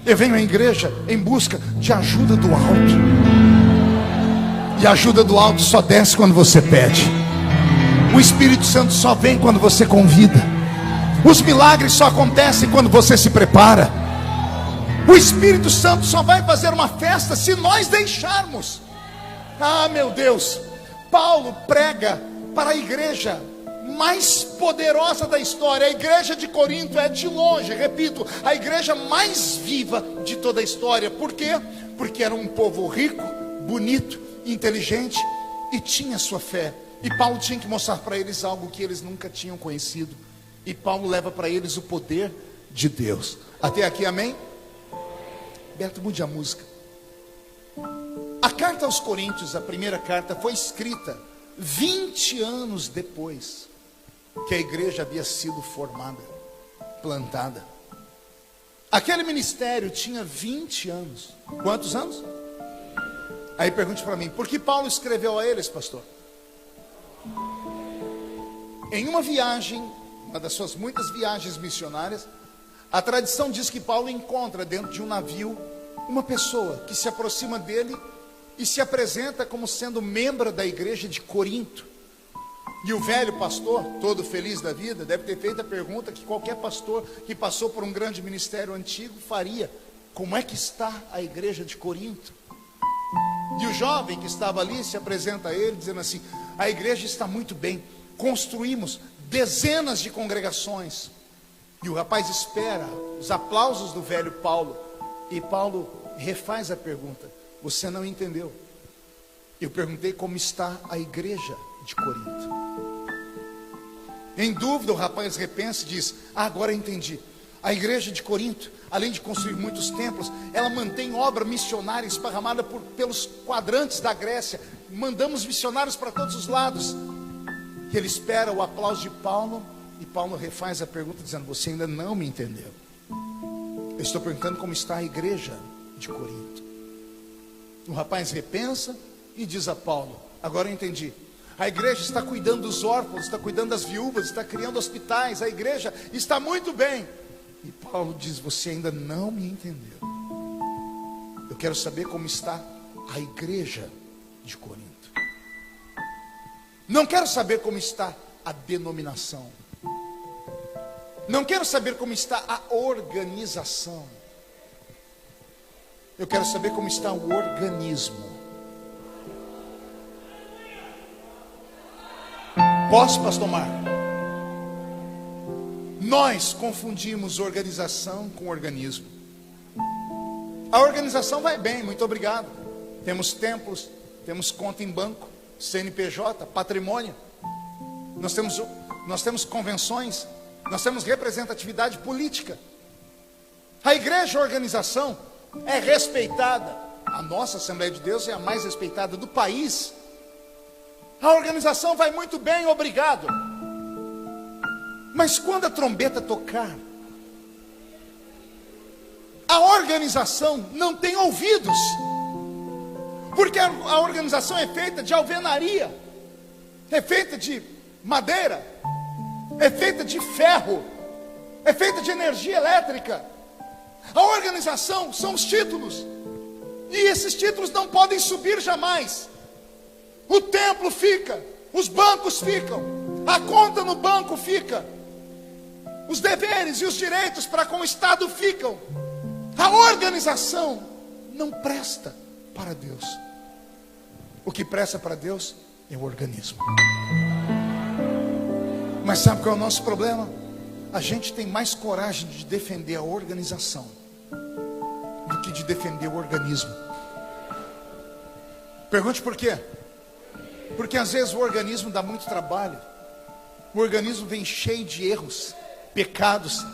S1: Eu venho à igreja em busca de ajuda do alto. E a ajuda do alto só desce quando você pede. O Espírito Santo só vem quando você convida. Os milagres só acontecem quando você se prepara. O Espírito Santo só vai fazer uma festa se nós deixarmos. Ah, meu Deus, Paulo prega para a igreja mais poderosa da história. A igreja de Corinto é de longe, repito, a igreja mais viva de toda a história. Por quê? Porque era um povo rico, bonito, inteligente e tinha sua fé. E Paulo tinha que mostrar para eles algo que eles nunca tinham conhecido. E Paulo leva para eles o poder de Deus. Até aqui, amém? Beto, mude a música. A carta aos Coríntios, a primeira carta, foi escrita 20 anos depois que a igreja havia sido formada, plantada. Aquele ministério tinha 20 anos. Quantos anos? Aí pergunte para mim: por que Paulo escreveu a eles, pastor? Em uma viagem, uma das suas muitas viagens missionárias, a tradição diz que Paulo encontra dentro de um navio uma pessoa que se aproxima dele e se apresenta como sendo membro da igreja de Corinto. E o velho pastor, todo feliz da vida, deve ter feito a pergunta que qualquer pastor que passou por um grande ministério antigo faria: como é que está a igreja de Corinto? E o jovem que estava ali se apresenta a ele dizendo assim: a igreja está muito bem, construímos dezenas de congregações. E o rapaz espera os aplausos do velho Paulo. E Paulo refaz a pergunta: você não entendeu? Eu perguntei como está a igreja de Corinto. Em dúvida, o rapaz repensa e diz: agora entendi. A igreja de Corinto, além de construir muitos templos, ela mantém obra missionária esparramada pelos quadrantes da Grécia. Mandamos missionários para todos os lados. E ele espera o aplauso de Paulo. E Paulo refaz a pergunta dizendo: você ainda não me entendeu. Eu estou perguntando como está a igreja de Corinto. O rapaz repensa e diz a Paulo: agora eu entendi. A igreja está cuidando dos órfãos, está cuidando das viúvas, está criando hospitais. A igreja está muito bem. E Paulo diz: você ainda não me entendeu. Eu quero saber como está a igreja de Corinto. Não quero saber como está a denominação. Não quero saber como está a organização. Eu quero saber como está o organismo. Posso, pastor Marco? Nós confundimos organização com organismo. A organização vai bem, muito obrigado. Temos templos, temos conta em banco, CNPJ, patrimônio. Nós temos convenções, nós temos representatividade política. A igreja, a organização, é respeitada. A nossa Assembleia de Deus é a mais respeitada do país. A organização vai muito bem, obrigado. Mas quando a trombeta tocar, a organização não tem ouvidos. Porque a organização é feita de alvenaria, é feita de madeira, é feita de ferro, é feita de energia elétrica. A organização são os títulos. E esses títulos não podem subir jamais. O templo fica, os bancos ficam, a conta no banco fica, os deveres e os direitos para com o Estado ficam. A organização não presta para Deus. O que presta para Deus é o organismo. Mas sabe qual é o nosso problema? A gente tem mais coragem de defender a organização do que de defender o organismo. Pergunte por quê? Porque às vezes o organismo dá muito trabalho. O organismo vem cheio de erros, pecados.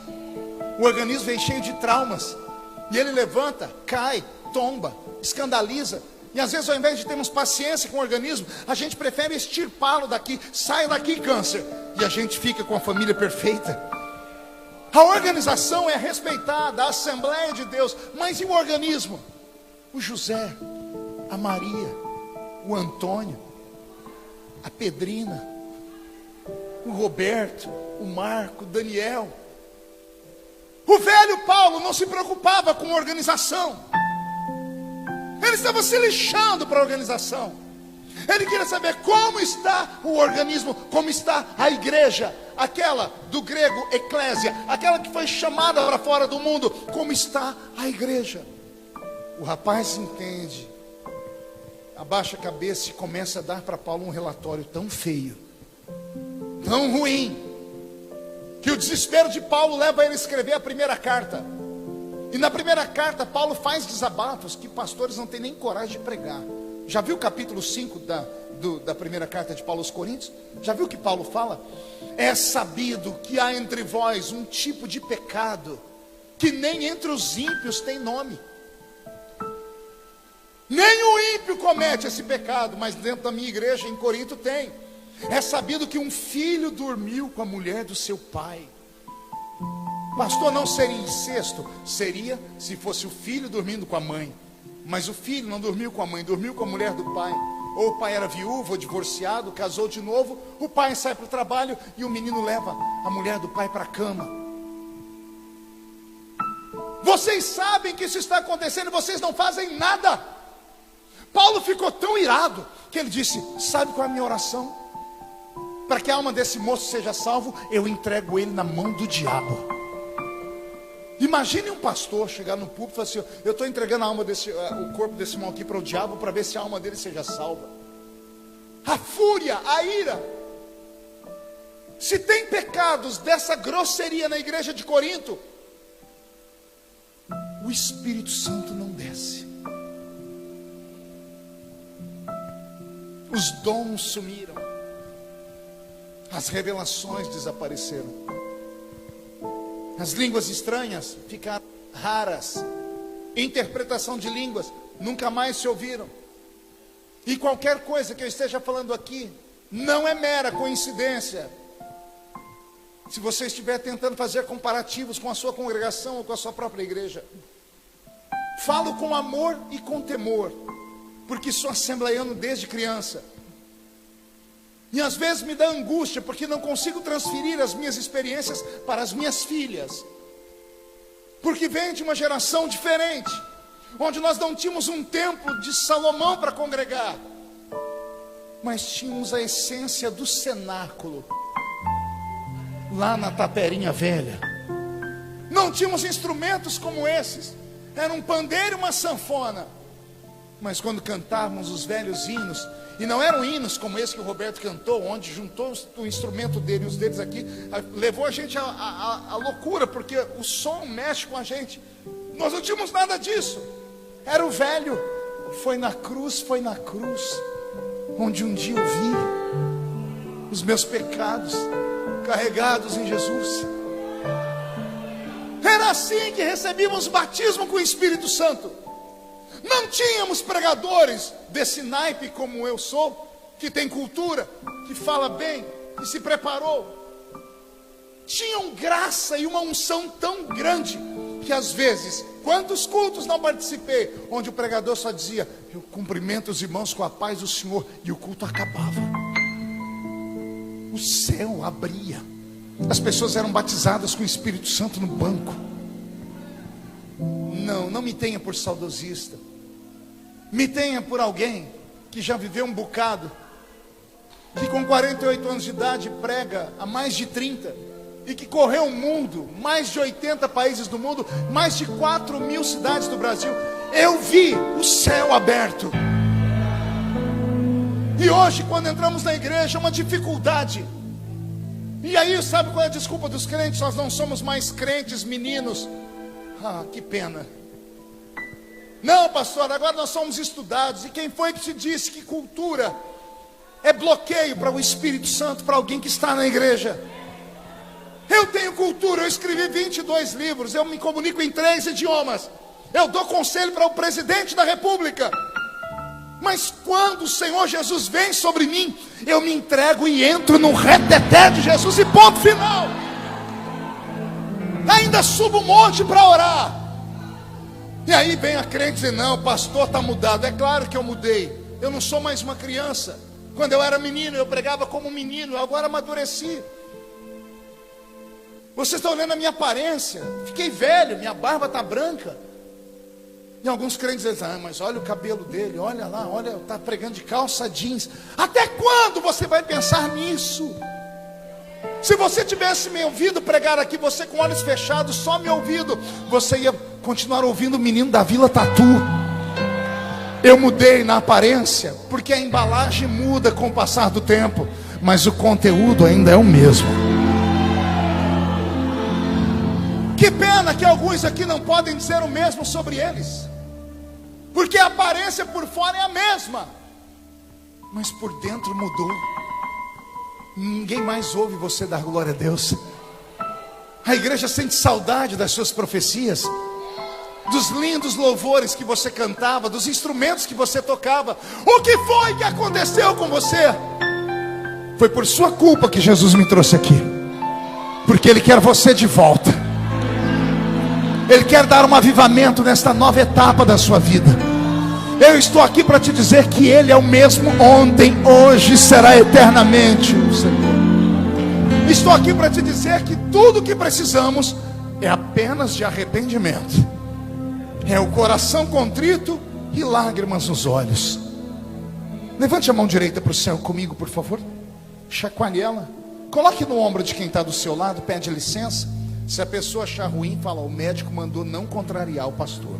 S1: O organismo vem cheio de traumas. E ele levanta, cai, tomba, escandaliza. E às vezes, ao invés de termos paciência com o organismo, a gente prefere extirpá-lo daqui. Sai daqui, câncer. E a gente fica com a família perfeita. A organização é respeitada, a Assembleia de Deus. Mas e o organismo? O José, a Maria, o Antônio, a Pedrina, o Roberto, o Marco, o Daniel. O velho Paulo não se preocupava com organização. Ele estava se lixando para a organização. Ele queria saber como está o organismo, como está a igreja, aquela do grego eclésia, aquela que foi chamada para fora do mundo. Como está a igreja? O rapaz entende, abaixa a cabeça e começa a dar para Paulo um relatório tão feio, tão ruim, que o desespero de Paulo leva ele a escrever a primeira carta. E na primeira carta Paulo faz desabafos que pastores não têm nem coragem de pregar. Já viu o capítulo 5 da primeira carta de Paulo aos Coríntios? Já viu o que Paulo fala? É sabido que há entre vós um tipo de pecado que nem entre os ímpios tem nome. Nem o ímpio comete esse pecado, mas dentro da minha igreja em Corinto tem. É sabido que um filho dormiu com a mulher do seu pai. Pastor, não seria incesto? Seria se fosse o filho dormindo com a mãe. Mas o filho não dormiu com a mãe, dormiu com a mulher do pai. Ou o pai era viúvo ou divorciado, casou de novo. O pai sai para o trabalho e o menino leva a mulher do pai para a cama. Vocês sabem que isso está acontecendo e vocês não fazem nada. Paulo ficou tão irado que ele disse: sabe qual é a minha oração? Para que a alma desse moço seja salvo, eu entrego ele na mão do diabo. Imagine um pastor chegar no púlpito e falar assim: eu estou entregando o corpo desse irmão aqui para o diabo, para ver se a alma dele seja salva. A fúria, a ira. Se tem pecados dessa grosseria na igreja de Corinto, o Espírito Santo não desce. Os dons sumiram. As revelações desapareceram. As línguas estranhas ficaram raras. Interpretação de línguas nunca mais se ouviram. E qualquer coisa que eu esteja falando aqui não é mera coincidência. Se você estiver tentando fazer comparativos com a sua congregação ou com a sua própria igreja, falo com amor e com temor, porque sou assembleiano desde criança. E às vezes me dá angústia, porque não consigo transferir as minhas experiências para as minhas filhas. Porque vem de uma geração diferente, onde nós não tínhamos um templo de Salomão para congregar, mas tínhamos a essência do cenáculo, lá na Taperinha Velha. Não tínhamos instrumentos como esses. Era um pandeiro e uma sanfona. Mas quando cantávamos os velhos hinos, e não eram hinos como esse que o Roberto cantou, onde juntou o instrumento dele e os deles aqui, levou a gente à loucura, porque o som mexe com a gente. Nós não tínhamos nada disso. Era o velho, foi na cruz, onde um dia eu vi os meus pecados carregados em Jesus. Era assim que recebíamos o batismo com o Espírito Santo. Não tínhamos pregadores desse naipe como eu sou, que tem cultura, que fala bem, que se preparou. Tinham graça e uma unção tão grande, que às vezes, quantos cultos não participei, onde o pregador só dizia: eu cumprimento os irmãos com a paz do Senhor, e o culto acabava. O céu abria. As pessoas eram batizadas com o Espírito Santo no banco. Não me tenha por saudosista. Me tenha por alguém que já viveu um bocado, que com 48 anos de idade prega há mais de 30, e que correu o mundo, mais de 80 países do mundo, mais de 4.000 cidades do Brasil. Eu vi o céu aberto. E hoje, quando entramos na igreja, é uma dificuldade. E aí, sabe qual é a desculpa dos crentes? Nós não somos mais crentes meninos. Ah, que pena. Não, pastor, agora nós somos estudados. E quem foi que te disse que cultura é bloqueio para o Espírito Santo, para alguém que está na igreja? Eu tenho cultura, eu escrevi 22 livros, eu me comunico em 3 idiomas, eu dou conselho para o presidente da república. Mas quando o Senhor Jesus vem sobre mim, eu me entrego e entro no reteté de Jesus, e ponto final. Ainda subo um monte para orar. E aí vem a crente dizer: não, o pastor está mudado. É claro que eu mudei. Eu não sou mais uma criança. Quando eu era menino, eu pregava como menino. Agora amadureci. Vocês estão olhando a minha aparência. Fiquei velho, minha barba está branca. E alguns crentes dizem: ah, mas olha o cabelo dele, olha lá, olha, está pregando de calça jeans. Até quando você vai pensar nisso? Se você tivesse me ouvido pregar aqui, você com olhos fechados, só me ouvido, você ia continuar ouvindo o menino da Vila Tatu. Eu mudei na aparência, porque a embalagem muda com o passar do tempo, mas o conteúdo ainda é o mesmo. Que pena que alguns aqui não podem dizer o mesmo sobre eles, porque a aparência por fora é a mesma, mas por dentro mudou. Ninguém mais ouve você dar glória a Deus. A igreja sente saudade das suas profecias, dos lindos louvores que você cantava, dos instrumentos que você tocava. O que foi que aconteceu com você? Foi por sua culpa que Jesus me trouxe aqui, porque Ele quer você de volta. Ele quer dar um avivamento nesta nova etapa da sua vida. Eu estou aqui para te dizer que Ele é o mesmo ontem, hoje e será eternamente o Senhor. Estou aqui para te dizer que tudo o que precisamos é apenas de arrependimento. É o coração contrito e lágrimas nos olhos. Levante a mão direita para o céu comigo, por favor. Chacoalhe ela. Coloque no ombro de quem está do seu lado, pede licença. Se a pessoa achar ruim, fala: o médico mandou não contrariar o pastor.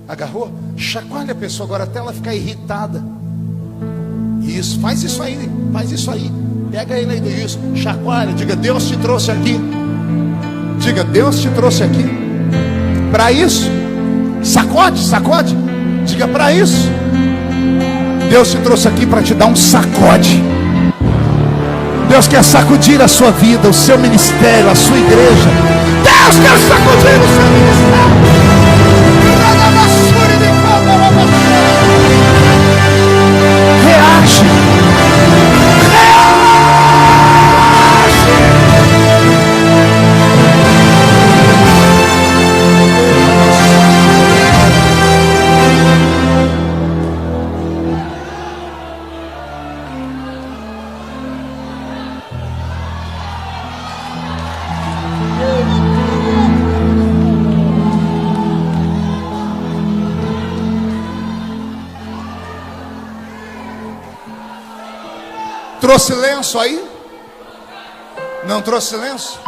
S1: Agarrou? Chacoalha a pessoa agora até ela ficar irritada. Isso, faz isso aí, faz isso aí. Pega ele aí do isso, chacoalha, diga: Deus te trouxe aqui. Diga: Deus te trouxe aqui para isso. Sacode, sacode. Diga: para isso. Deus te trouxe aqui para te dar um sacode. Deus quer sacudir a sua vida, o seu ministério, a sua igreja. Deus quer sacudir o seu ministério. Reage. Trouxe lenço aí? Não trouxe lenço?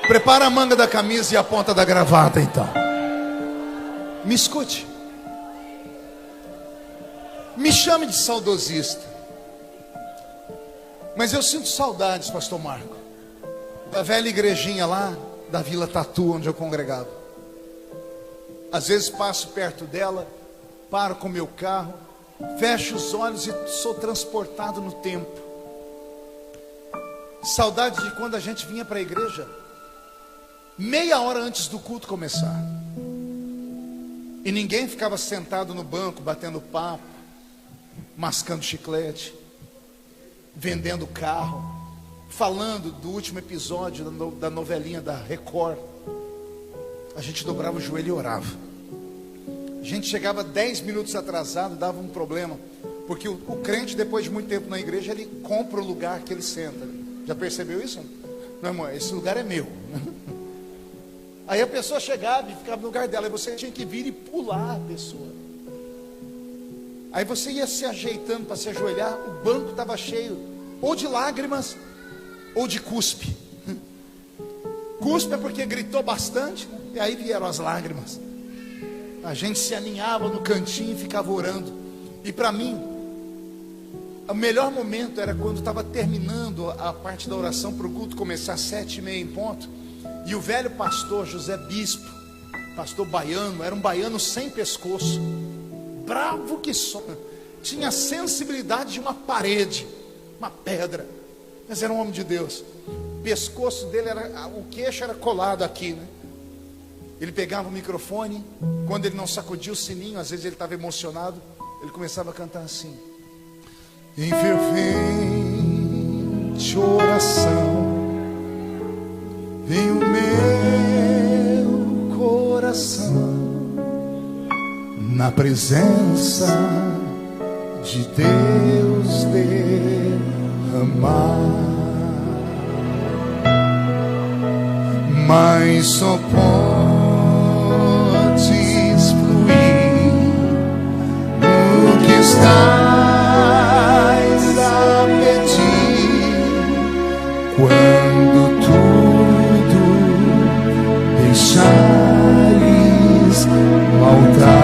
S1: Prepara a manga da camisa e a ponta da gravata então. Me escute. Me chame de saudosista, mas eu sinto saudades, pastor Marco, da velha igrejinha lá da Vila Tatu, onde eu congregava. Às vezes passo perto dela, paro com meu carro, fecho os olhos e sou transportado no tempo. Saudade de quando a gente vinha para a igreja meia hora antes do culto começar, e ninguém ficava sentado no banco batendo papo, mascando chiclete, vendendo carro, falando do último episódio da novelinha da Record. A gente dobrava o joelho e orava. A gente chegava 10 minutos atrasado, dava um problema, porque o crente, depois de muito tempo na igreja, ele compra o lugar que ele senta. Já percebeu isso? Não, irmão, esse lugar é meu. Aí a pessoa chegava e ficava no lugar dela, e você tinha que vir e pular a pessoa. Aí você ia se ajeitando para se ajoelhar, o banco estava cheio ou de lágrimas ou de cuspe. Cuspe é porque gritou bastante, né? E aí vieram as lágrimas. A gente se aninhava no cantinho e ficava orando. E para mim, o melhor momento era quando estava terminando a parte da oração para o culto começar às 7h30 em ponto. E o velho pastor José Bispo, pastor baiano, era um baiano sem pescoço, bravo que só, tinha a sensibilidade de uma parede, uma pedra, mas era um homem de Deus. O pescoço dele era, o queixo era colado aqui, né? Ele pegava o microfone, quando ele não sacudia o sininho, às vezes ele estava emocionado, ele começava a cantar assim: em fervente oração, vem o meu coração na presença de Deus derramar, mas só podes fluir no que estás a pedir, quando tudo deixares no altar.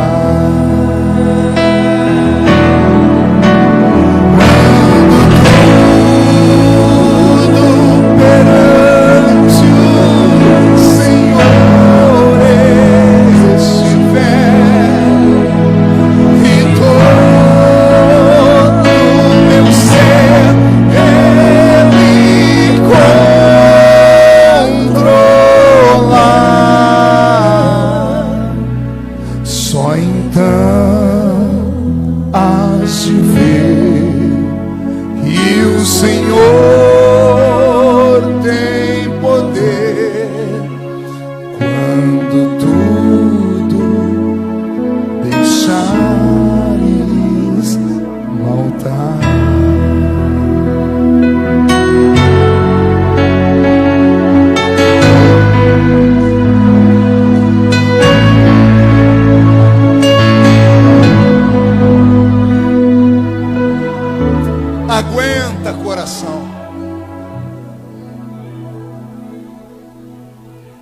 S1: Aguenta, coração.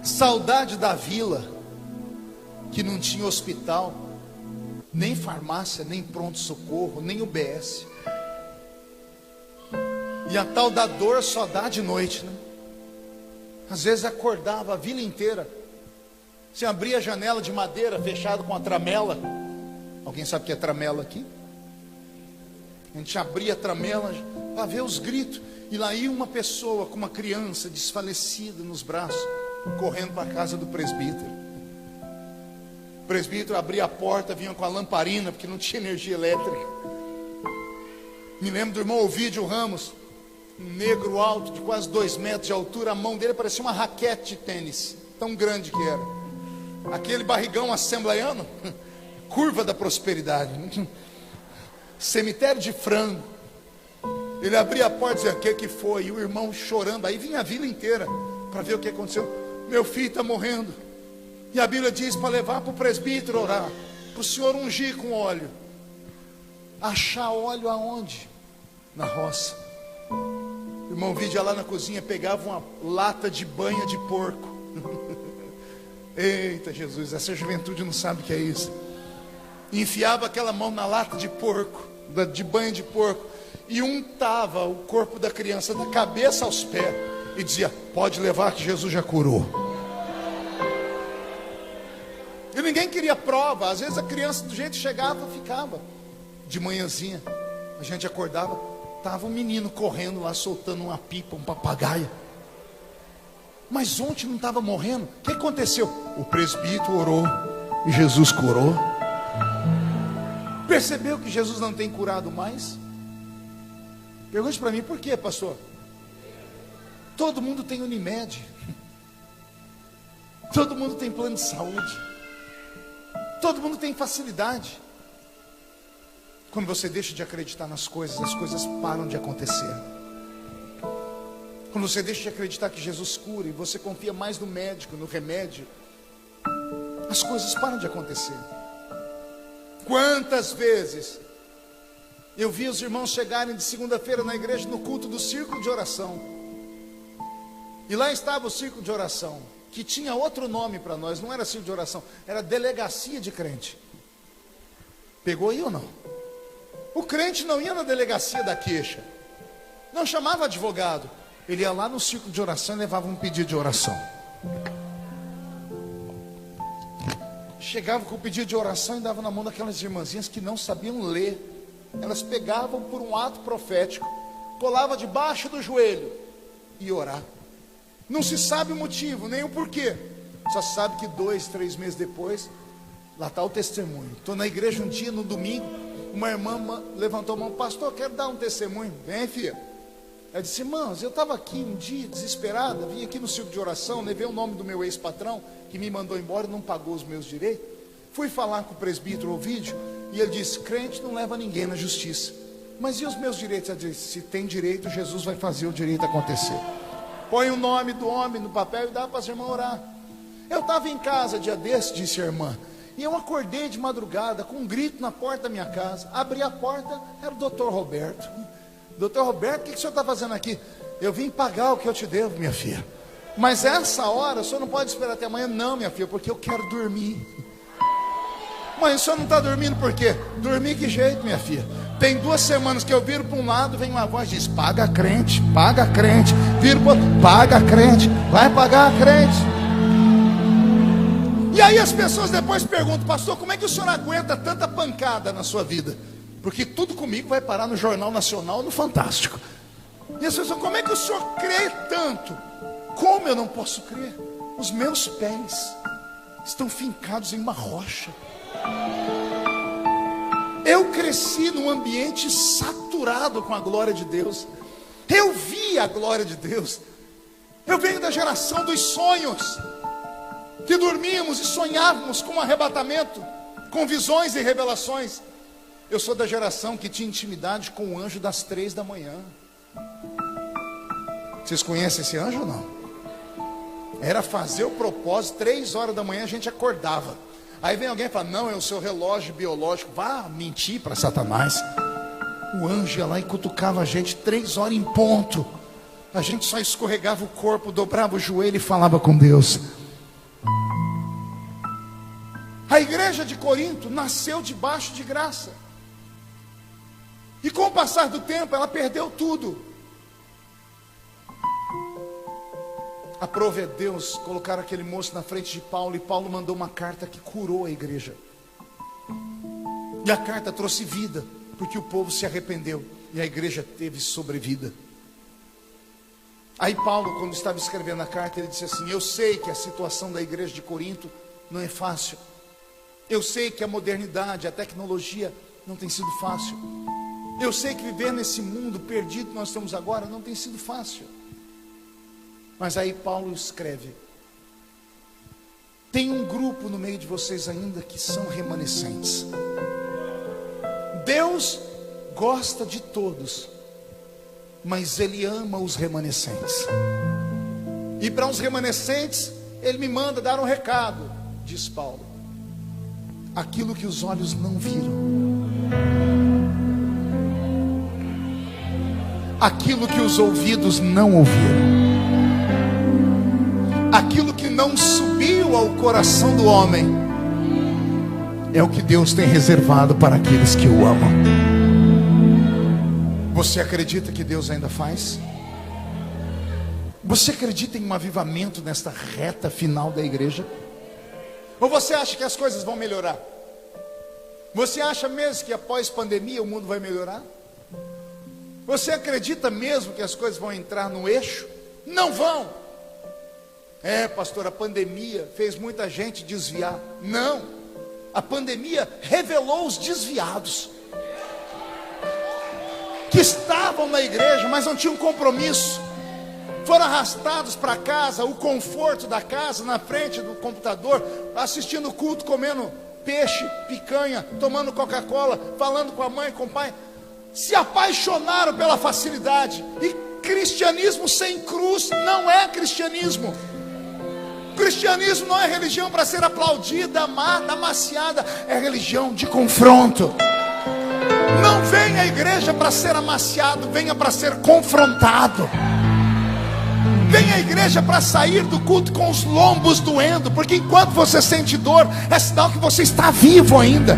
S1: Saudade da vila, que não tinha hospital, nem farmácia, nem pronto-socorro, nem UBS. E a tal da dor só dá de noite, né? Às vezes acordava a vila inteira. Você abria a janela de madeira fechada com a tramela. Alguém sabe o que é tramela aqui? A gente abria a tramela para ver os gritos. E lá ia uma pessoa com uma criança desfalecida nos braços, correndo para a casa do presbítero. O presbítero abria a porta, vinha com a lamparina, porque não tinha energia elétrica. Me lembro do irmão Ovídio Ramos, um negro alto de quase 2 metros de altura. A mão dele parecia uma raquete de tênis, tão grande que era. Aquele barrigão assembleiano, curva da prosperidade, cemitério de frango. Ele abria a porta e dizia: o que foi? E o irmão chorando. Aí vinha a vila inteira para ver o que aconteceu. Meu filho está morrendo. E a Bíblia diz para levar para o presbítero orar, para o senhor ungir com óleo. Achar óleo aonde? Na roça. O irmão Vídia lá na cozinha pegava uma lata de banha de porco. Eita Jesus, essa juventude não sabe o que é isso. E enfiava aquela mão na lata de porco, de banha de porco, e untava o corpo da criança da cabeça aos pés e dizia: pode levar que Jesus já curou. E ninguém queria prova. Às vezes a criança do jeito que chegava, ficava. De manhãzinha a gente acordava, estava um menino correndo lá, soltando uma pipa, um papagaio. Mas ontem não estava morrendo. O que aconteceu? O presbítero orou e Jesus curou. Percebeu que Jesus não tem curado mais? Pergunte para mim: por quê, pastor? Todo mundo tem Unimed, todo mundo tem plano de saúde, todo mundo tem facilidade. Quando você deixa de acreditar nas coisas, as coisas param de acontecer. Quando você deixa de acreditar que Jesus cura e você confia mais no médico, no remédio, as coisas param de acontecer. Quantas vezes eu vi os irmãos chegarem de segunda-feira na igreja no culto do círculo de oração, e lá estava o círculo de oração, que tinha outro nome para nós, não era círculo de oração, era delegacia de crente. Pegou aí ou não? O crente não ia na delegacia da queixa, não chamava advogado, ele ia lá no círculo de oração e levava um pedido de oração. Chegava com o pedido de oração e dava na mão daquelas irmãzinhas que não sabiam ler. Elas pegavam por um ato profético, colava debaixo do joelho e orar. Não se sabe o motivo, nem o porquê. Só se sabe que 2, 3 meses depois, lá está o testemunho. Estou na igreja um dia, no domingo, uma irmã levantou a mão: pastor, quero dar um testemunho. Vem, filha. Ela disse: irmãos, eu estava aqui um dia desesperada, vim aqui no círculo de oração, levei o nome do meu ex-patrão, que me mandou embora e não pagou os meus direitos. Fui falar com o presbítero Ovídio, e ele disse: crente não leva ninguém na justiça. Mas e os meus direitos? Ela disse: se tem direito, Jesus vai fazer o direito acontecer. Põe o nome do homem no papel e dá para as irmãs orar. Eu estava em casa dia desse, disse a irmã, e eu acordei de madrugada com um grito na porta da minha casa. Abri a porta, era o doutor Roberto. Doutor Roberto, o que o senhor está fazendo aqui? Eu vim pagar o que eu te devo, minha filha. Mas essa hora, o senhor não pode esperar até amanhã. Não, minha filha, porque eu quero dormir. Mãe, o senhor não está dormindo por quê? Dormir que jeito, minha filha? Tem 2 semanas que eu viro para um lado, vem uma voz e diz: paga crente, paga crente. Viro para outro: paga crente, vai pagar a crente. E aí as pessoas depois perguntam: pastor, como é que o senhor aguenta tanta pancada na sua vida? Porque tudo comigo vai parar no Jornal Nacional, no Fantástico. E as pessoas: como é que o senhor crê tanto? Como eu não posso crer? Os meus pés estão fincados em uma rocha. Eu cresci num ambiente saturado com a glória de Deus. Eu vi a glória de Deus. Eu venho da geração dos sonhos, que dormíamos e sonhávamos com um arrebatamento, com visões e revelações. Eu sou da geração que tinha intimidade com o anjo das 3 da manhã. Vocês conhecem esse anjo ou não? Era fazer o propósito, 3 horas da manhã a gente acordava. Aí vem alguém e fala: não, é o seu relógio biológico. Vá mentir para Satanás. O anjo ia lá e cutucava a gente 3 horas em ponto. A gente só escorregava o corpo, dobrava o joelho e falava com Deus. A igreja de Corinto nasceu debaixo de graça. E com o passar do tempo ela perdeu tudo. Aprove a Deus colocar aquele moço na frente de Paulo, e Paulo mandou uma carta que curou a igreja. E a carta trouxe vida, porque o povo se arrependeu e a igreja teve sobrevida. Aí Paulo, quando estava escrevendo a carta, ele disse assim: eu sei que a situação da igreja de Corinto não é fácil. Eu sei que a modernidade, a tecnologia não tem sido fácil. Eu sei que viver nesse mundo perdido que nós estamos agora não tem sido fácil. Mas aí Paulo escreve: tem um grupo no meio de vocês ainda que são remanescentes. Deus gosta de todos, mas Ele ama os remanescentes. E para os remanescentes, Ele me manda dar um recado, diz Paulo: aquilo que os olhos não viram, aquilo que os ouvidos não ouviram, aquilo que não subiu ao coração do homem, é o que Deus tem reservado para aqueles que o amam. Você acredita que Deus ainda faz? Você acredita em um avivamento nesta reta final da igreja? Ou você acha que as coisas vão melhorar? Você acha mesmo que após pandemia o mundo vai melhorar? Você acredita mesmo que as coisas vão entrar no eixo? Não vão. Pastor, a pandemia fez muita gente desviar. Não, a pandemia revelou os desviados, que estavam na igreja, mas não tinham compromisso. Foram arrastados para casa, o conforto da casa, na frente do computador, assistindo o culto, comendo peixe, picanha, tomando Coca-Cola, falando com a mãe, com o pai. Se apaixonaram pela facilidade. E cristianismo sem cruz não é cristianismo. Cristianismo não é religião para ser aplaudida, amada, amaciada. É religião de confronto. Não venha à igreja para ser amaciado, venha para ser confrontado. Venha à igreja para sair do culto com os lombos doendo, porque enquanto você sente dor, é sinal que você está vivo ainda.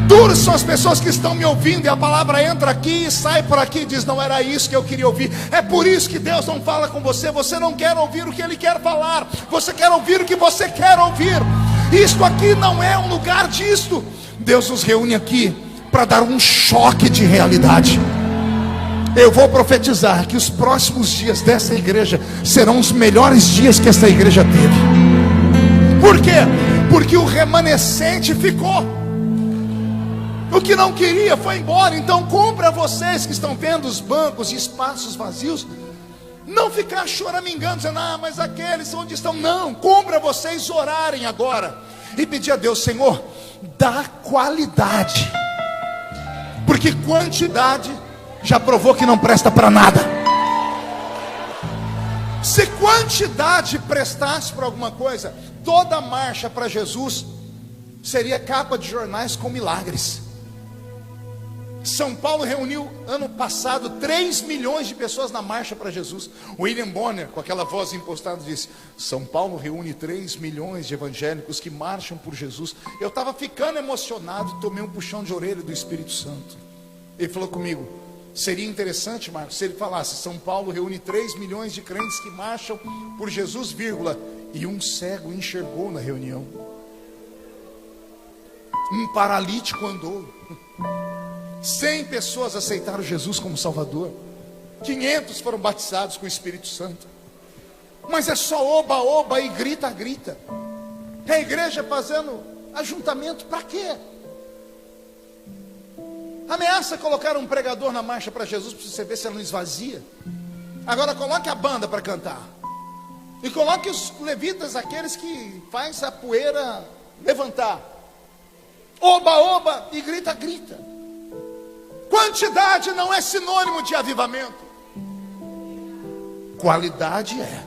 S1: Duras são as pessoas que estão me ouvindo, e a palavra entra aqui e sai por aqui e diz: não era isso que eu queria ouvir. É por isso que Deus não fala com você. Você não quer ouvir o que Ele quer falar, você quer ouvir o que você quer ouvir. Isto aqui não é um lugar disto. Deus nos reúne aqui para dar um choque de realidade. Eu vou profetizar que os próximos dias dessa igreja serão os melhores dias que essa igreja teve. Por quê? Porque o remanescente ficou. O que não queria foi embora. Então cumpra vocês que estão vendo os bancos e espaços vazios, não ficar choramingando, dizendo: mas aqueles onde estão. Não, cumpra vocês orarem agora e pedir a Deus: Senhor, dá qualidade, porque quantidade já provou que não presta para nada. Se quantidade prestasse para alguma coisa, toda a marcha para Jesus seria capa de jornais com milagres. São Paulo reuniu ano passado 3 milhões de pessoas na marcha para Jesus. William Bonner, com aquela voz impostada, disse: São Paulo reúne 3 milhões de evangélicos que marcham por Jesus. Eu estava ficando emocionado, tomei um puxão de orelha do Espírito Santo. Ele falou comigo: seria interessante, Marcos, se ele falasse: São Paulo reúne 3 milhões de crentes que marcham por Jesus, vírgula, e um cego enxergou na reunião, um paralítico andou, 100 pessoas aceitaram Jesus como Salvador, 500 foram batizados com o Espírito Santo. Mas é só oba, oba e grita, grita. É a igreja fazendo ajuntamento para quê? Ameaça colocar um pregador na marcha para Jesus, para você ver se ela não esvazia. Agora coloque a banda para cantar, e coloque os levitas, aqueles que faz a poeira levantar. Oba, oba e grita, grita. Quantidade não é sinônimo de avivamento. Qualidade é.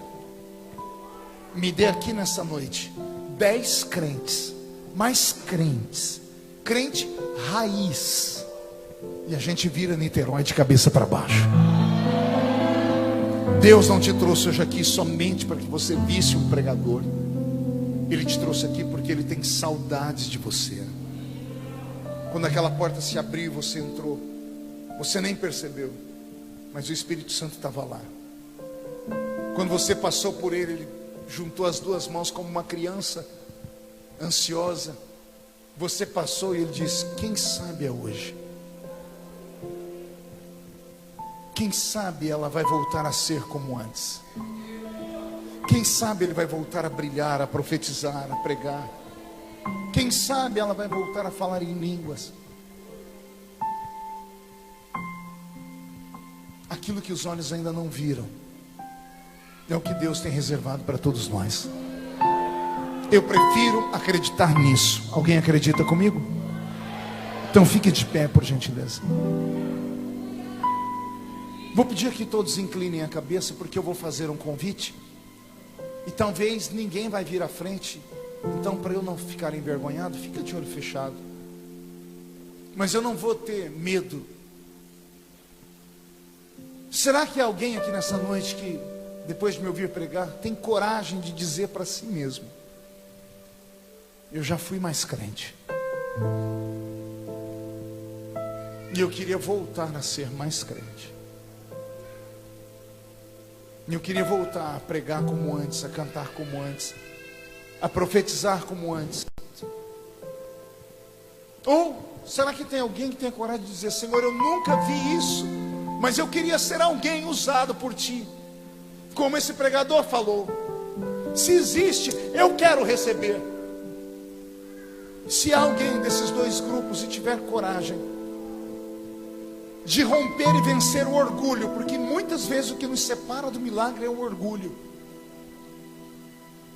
S1: Me dê aqui nessa noite 10 crentes, mais crentes, crente raiz, e a gente vira Niterói de cabeça para baixo. Deus não te trouxe hoje aqui somente para que você visse um pregador. Ele te trouxe aqui porque Ele tem saudades de você. Quando aquela porta se abriu e você entrou, você nem percebeu, mas o Espírito Santo estava lá. Quando você passou por ele, ele juntou as duas mãos como uma criança ansiosa. Você passou e ele disse: quem sabe é hoje. Quem sabe ela vai voltar a ser como antes. Quem sabe ele vai voltar a brilhar, a profetizar, a pregar. Quem sabe ela vai voltar a falar em línguas. Aquilo que os olhos ainda não viram é o que Deus tem reservado para todos nós. Eu prefiro acreditar nisso. Alguém acredita comigo? Então fique de pé, por gentileza. Vou pedir que todos inclinem a cabeça, porque eu vou fazer um convite. E talvez ninguém vai vir à frente. Então, para eu não ficar envergonhado, fica de olho fechado. Mas eu não vou ter medo. Será que há alguém aqui nessa noite que, depois de me ouvir pregar, tem coragem de dizer para si mesmo: eu já fui mais crente, e eu queria voltar a ser mais crente. Eu queria voltar a pregar como antes, a cantar como antes, a profetizar como antes. Ou será que tem alguém que tem a coragem de dizer: Senhor, eu nunca vi isso, mas eu queria ser alguém usado por Ti, como esse pregador falou. Se existe, eu quero receber. Se há alguém desses dois grupos e tiver coragem de romper e vencer o orgulho, porque muitas vezes o que nos separa do milagre é o orgulho.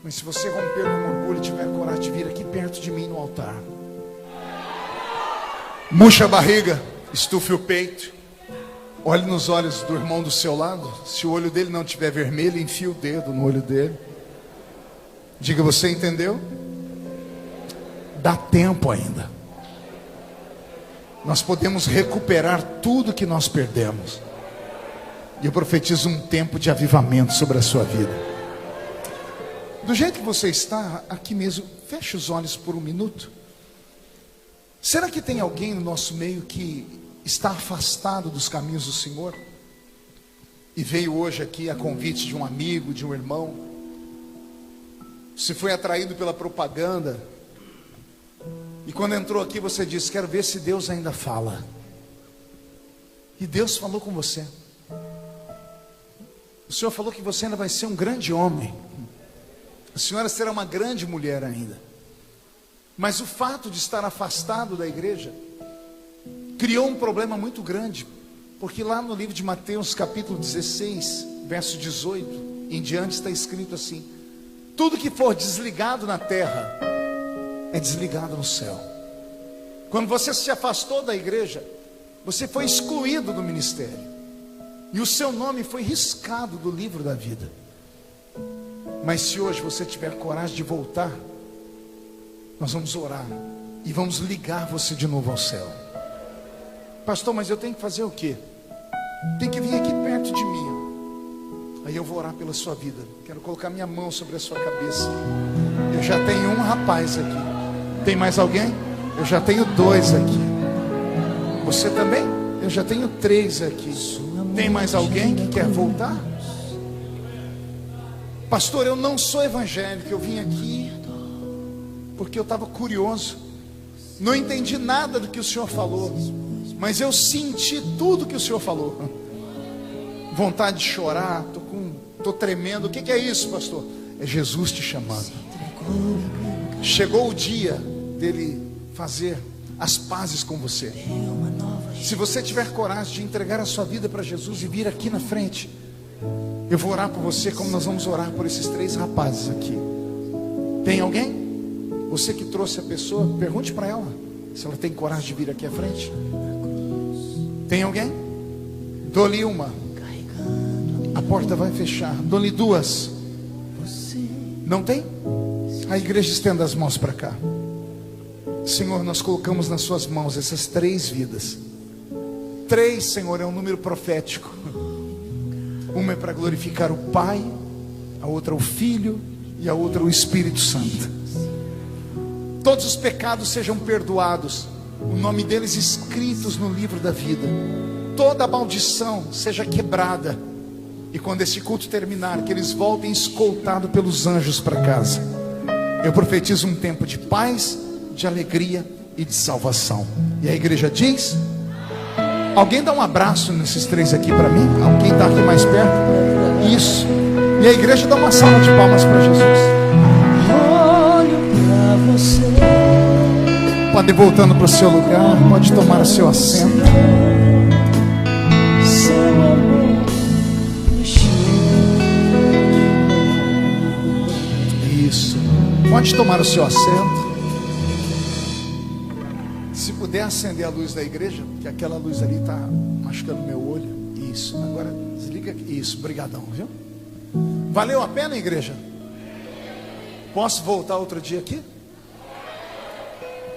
S1: Mas se você romper com o orgulho e tiver coragem de vir aqui perto de mim no altar, murcha a barriga, estufe o peito, olhe nos olhos do irmão do seu lado. Se o olho dele não estiver vermelho, enfie o dedo no olho dele. Diga: você entendeu? Dá tempo ainda. Nós podemos recuperar tudo que nós perdemos. E eu profetizo um tempo de avivamento sobre a sua vida. Do jeito que você está, aqui mesmo, feche os olhos por um minuto. Será que tem alguém no nosso meio que está afastado dos caminhos do Senhor? E veio hoje aqui a convite de um amigo, de um irmão. Se foi atraído pela propaganda. E quando entrou aqui você disse: quero ver se Deus ainda fala. E Deus falou com você. O Senhor falou que você ainda vai ser um grande homem. A senhora será uma grande mulher ainda. Mas o fato de estar afastado da igreja criou um problema muito grande. Porque lá no livro de Mateus capítulo 16, verso 18 em diante, está escrito assim: tudo que for desligado na terra é desligado no céu. Quando você se afastou da igreja, você foi excluído do ministério, e o seu nome foi riscado do livro da vida. Mas se hoje você tiver coragem de voltar, nós vamos orar e vamos ligar você de novo ao céu. Pastor, mas eu tenho que fazer o quê? Tem que vir aqui perto de mim. Aí eu vou orar pela sua vida. Quero colocar minha mão sobre a sua cabeça. Eu já tenho um rapaz aqui. Tem mais alguém? Eu já tenho 2 aqui. Você também? Eu já tenho 3 aqui. Tem mais alguém que quer voltar? Pastor, eu não sou evangélico. Eu vim aqui porque eu estava curioso. Não entendi nada do que o Senhor falou, mas eu senti tudo que o Senhor falou. Vontade de chorar, tô tremendo. O que é isso, pastor? É Jesus te chamando. Chegou o dia dele fazer as pazes com você. Se você tiver coragem de entregar a sua vida para Jesus e vir aqui na frente, eu vou orar por você como nós vamos orar por esses 3 rapazes aqui. Tem alguém? Você que trouxe a pessoa, pergunte para ela se ela tem coragem de vir aqui à frente. Tem alguém? Dou-lhe uma, a porta vai fechar. Dou-lhe 2. Não tem? A igreja estenda as mãos para cá. Senhor, nós colocamos nas suas mãos essas 3 vidas. 3, Senhor, é um número profético. Uma é para glorificar o Pai, a outra o Filho e a outra o Espírito Santo. Todos os pecados sejam perdoados, o nome deles escritos no livro da vida. Toda a maldição seja quebrada E quando esse culto terminar, que eles voltem escoltados pelos anjos para casa. Eu profetizo um tempo de paz, de alegria e de salvação. E a igreja diz: alguém dá um abraço nesses três aqui para mim? Alguém está aqui mais perto? Isso. E a igreja dá uma salva de palmas para Jesus.
S2: Olho para você.
S1: Pode ir voltando para o seu lugar. Pode tomar o seu assento.
S2: Seu amor me
S1: Isso. Pode tomar o seu assento. Se puder acender a luz da igreja, que aquela luz ali está machucando meu olho. Isso. Agora desliga aqui. Isso. Brigadão, viu? Valeu a pena, igreja? Posso voltar outro dia aqui?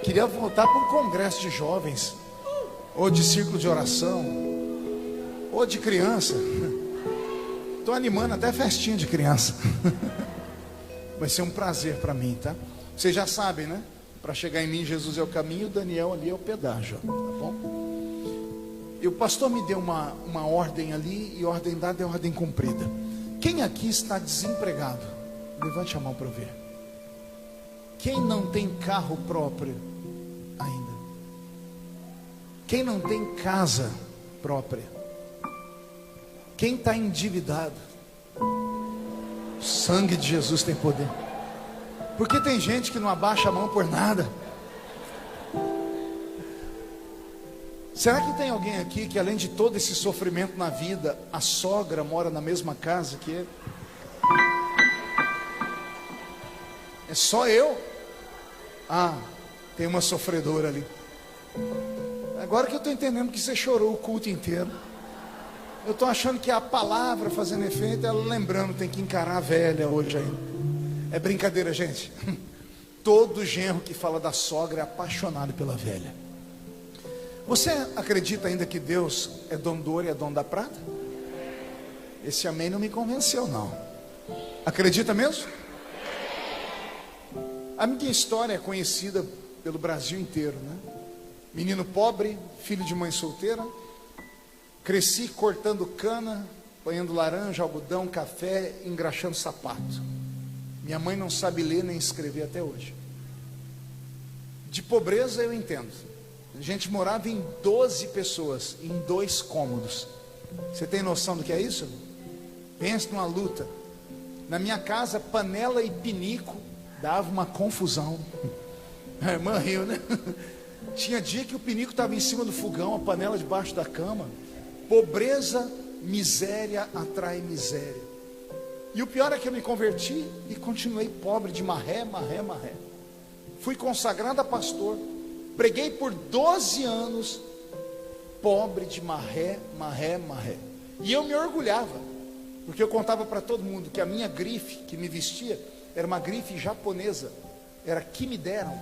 S1: Queria voltar para um congresso de jovens, ou de círculo de oração, ou de criança. Estou animando até festinha de criança. Vai ser um prazer para mim, tá? Vocês já sabem, né? Para chegar em mim, Jesus é o caminho, Daniel ali é o pedágio, tá bom? E o pastor me deu uma ordem ali, e ordem dada é ordem cumprida. Quem aqui está desempregado? Levante a mão para eu ver. Quem não tem carro próprio ainda? Quem não tem casa própria? Quem está endividado? O sangue de Jesus tem poder. Porque tem gente que não abaixa a mão por nada. Será que tem alguém aqui que, além de todo esse sofrimento na vida, a sogra mora na mesma casa que ele? É só eu? Ah, tem uma sofredora ali. Agora que eu estou entendendo que você chorou o culto inteiro. Eu estou achando que a palavra fazendo efeito, ela lembrando, tem que encarar a velha hoje ainda. É brincadeira, gente. Todo genro que fala da sogra é apaixonado pela velha. Você acredita ainda que Deus é dono do ouro e é dono da prata? Esse amém não me convenceu, não. Acredita mesmo? A minha história é conhecida pelo Brasil inteiro, né? Menino pobre, filho de mãe solteira. Cresci cortando cana, apanhando laranja, algodão, café, engraxando sapato. Minha mãe não sabe ler nem escrever até hoje. De pobreza eu entendo. A gente morava em 12 pessoas, em 2 cômodos. Você tem noção do que é isso? Pensa numa luta. Na minha casa, panela e pinico dava uma confusão. A irmã riu, né? Tinha dia que o pinico estava em cima do fogão, a panela debaixo da cama. Pobreza, miséria atrai miséria. E o pior é que eu me converti e continuei pobre de marré. Fui consagrado a pastor. Preguei por 12 anos, pobre de marré. E eu me orgulhava, porque eu contava para todo mundo que a minha grife que me vestia era uma grife japonesa. Era que me deram.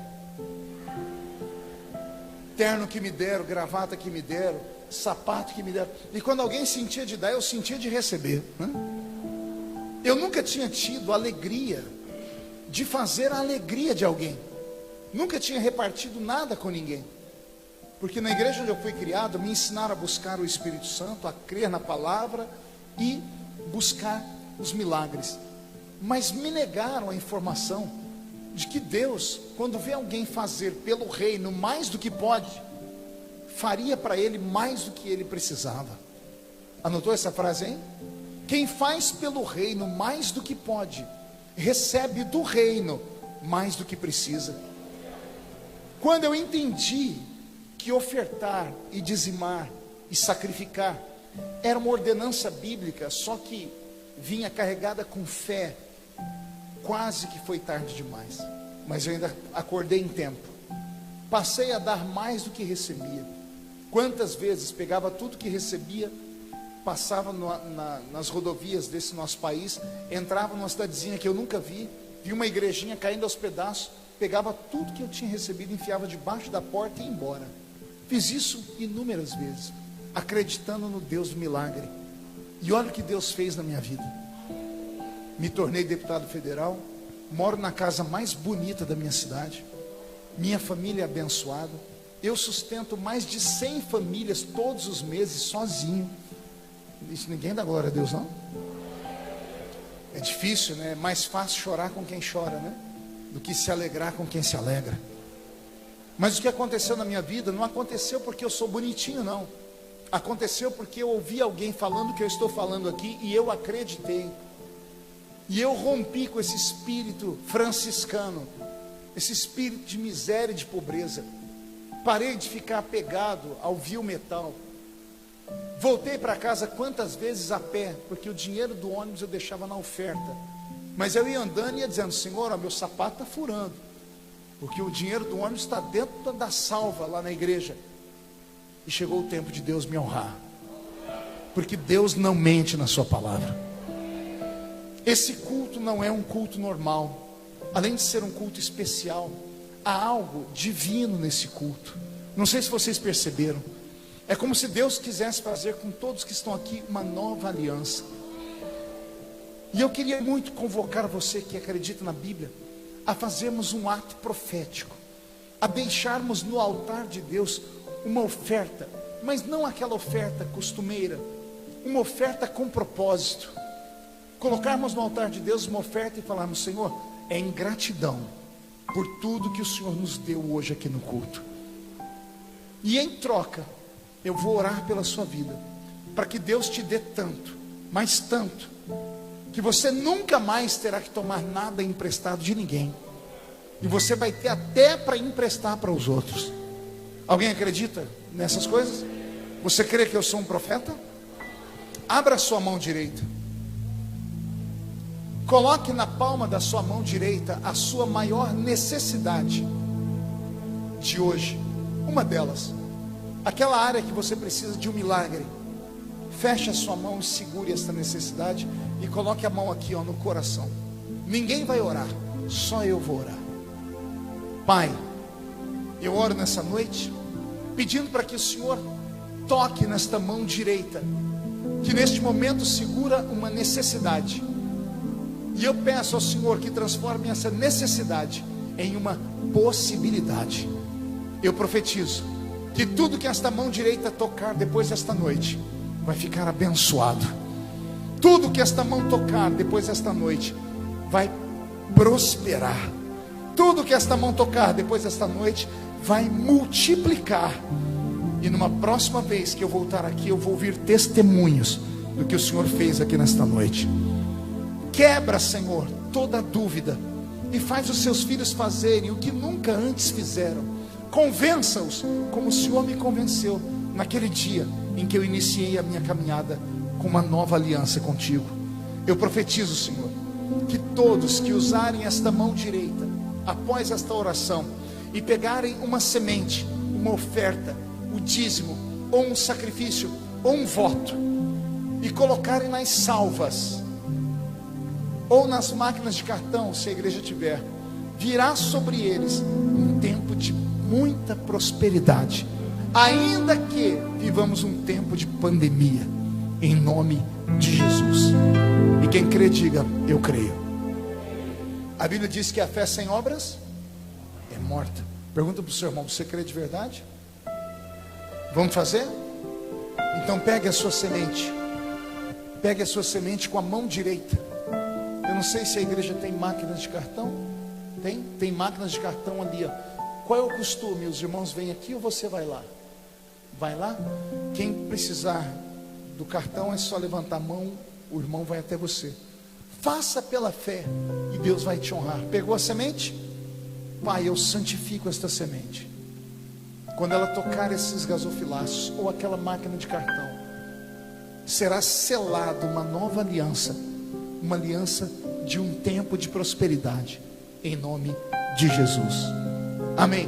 S1: Terno que me deram, gravata que me deram, sapato que me deram. E quando alguém sentia de dar, eu sentia de receber, né? Eu nunca tinha tido alegria de fazer a alegria de alguém. Nunca tinha repartido nada com ninguém. Porque na igreja onde eu fui criado, me ensinaram a buscar o Espírito Santo, a crer na palavra e buscar os milagres. Mas me negaram a informação de que Deus, quando vê alguém fazer pelo reino mais do que pode, faria para ele mais do que ele precisava. Anotou essa frase, hein? Quem faz pelo reino mais do que pode, recebe do reino mais do que precisa. Quando eu entendi que ofertar e dizimar e sacrificar era uma ordenança bíblica, só que vinha carregada com fé, quase que foi tarde demais. Mas eu ainda acordei em tempo. Passei a dar mais do que recebia. Quantas vezes pegava tudo que recebia, passava nas rodovias desse nosso país, entrava numa cidadezinha que eu nunca vi, vi uma igrejinha caindo aos pedaços, pegava tudo que eu tinha recebido, enfiava debaixo da porta e ia embora. Fiz isso inúmeras vezes, acreditando no Deus do milagre. E olha o que Deus fez na minha vida. Me tornei deputado federal, moro na casa mais bonita da minha cidade, minha família é abençoada, eu sustento mais de 100 famílias todos os meses sozinho. Isso ninguém dá glória a Deus, não? É difícil, né? É mais fácil chorar com quem chora, né? Do que se alegrar com quem se alegra. Mas o que aconteceu na minha vida não aconteceu porque eu sou bonitinho, não. Aconteceu porque eu ouvi alguém falando o que eu estou falando aqui e eu acreditei. E eu rompi com esse espírito franciscano, esse espírito de miséria e de pobreza. Parei de ficar apegado ao vil metal. Voltei para casa quantas vezes a pé, porque o dinheiro do ônibus eu deixava na oferta. Mas eu ia andando e ia dizendo: Senhor, ó, meu sapato está furando, porque o dinheiro do ônibus está dentro da salva lá na igreja. E chegou o tempo de Deus me honrar, porque Deus não mente na sua palavra. Esse culto não é um culto normal. Além de ser um culto especial, há algo divino nesse culto. Não sei se vocês perceberam. É como se Deus quisesse fazer com todos que estão aqui uma nova aliança. E eu queria muito convocar você que acredita na Bíblia a fazermos um ato profético, a deixarmos no altar de Deus uma oferta, mas não aquela oferta costumeira, uma oferta com propósito. Colocarmos no altar de Deus uma oferta e falarmos: Senhor, é em gratidão por tudo que o Senhor nos deu hoje aqui no culto. E em troca, eu vou orar pela sua vida, para que Deus te dê tanto, mas tanto, que você nunca mais terá que tomar nada emprestado de ninguém. E você vai ter até para emprestar para os outros. Alguém acredita nessas coisas? Você crê que eu sou um profeta? Abra a sua mão direita. Coloque na palma da sua mão direita a sua maior necessidade de hoje. Uma delas, aquela área que você precisa de um milagre. Feche a sua mão e segure essa necessidade e coloque a mão aqui, ó, no coração. Ninguém vai orar, só eu vou orar. Pai, eu oro nessa noite pedindo para que o Senhor toque nesta mão direita, que neste momento segura uma necessidade. E eu peço ao Senhor que transforme essa necessidade em uma possibilidade. Eu profetizo que tudo que esta mão direita tocar depois desta noite vai ficar abençoado. Tudo que esta mão tocar depois desta noite vai prosperar. Tudo que esta mão tocar depois desta noite vai multiplicar. E numa próxima vez que eu voltar aqui, eu vou ouvir testemunhos do que o Senhor fez aqui nesta noite. Quebra, Senhor, toda dúvida e faz os seus filhos fazerem o que nunca antes fizeram. Convença-os como o Senhor me convenceu naquele dia em que eu iniciei a minha caminhada com uma nova aliança contigo. Eu profetizo, Senhor, que todos que usarem esta mão direita após esta oração e pegarem uma semente, uma oferta, o dízimo, ou um sacrifício, ou um voto, e colocarem nas salvas ou nas máquinas de cartão, se a igreja tiver, virá sobre eles um tempo de muita prosperidade, ainda que vivamos um tempo de pandemia, em nome de Jesus. E quem crê, diga: eu creio. A Bíblia diz que a fé sem obras é morta. Pergunta para o seu irmão: você crê de verdade? Vamos fazer? Então pegue a sua semente. Pegue a sua semente com a mão direita. Eu não sei se a igreja tem máquinas de cartão. Tem máquinas de cartão ali, ó. Qual é o costume? Os irmãos vêm aqui ou você vai lá? Vai lá? Quem precisar do cartão é só levantar a mão, o irmão vai até você. Faça pela fé e Deus vai te honrar. Pegou a semente? Pai, eu santifico esta semente. Quando ela tocar esses gasofilaços ou aquela máquina de cartão, será selada uma nova aliança, uma aliança de um tempo de prosperidade, em nome de Jesus. Amém.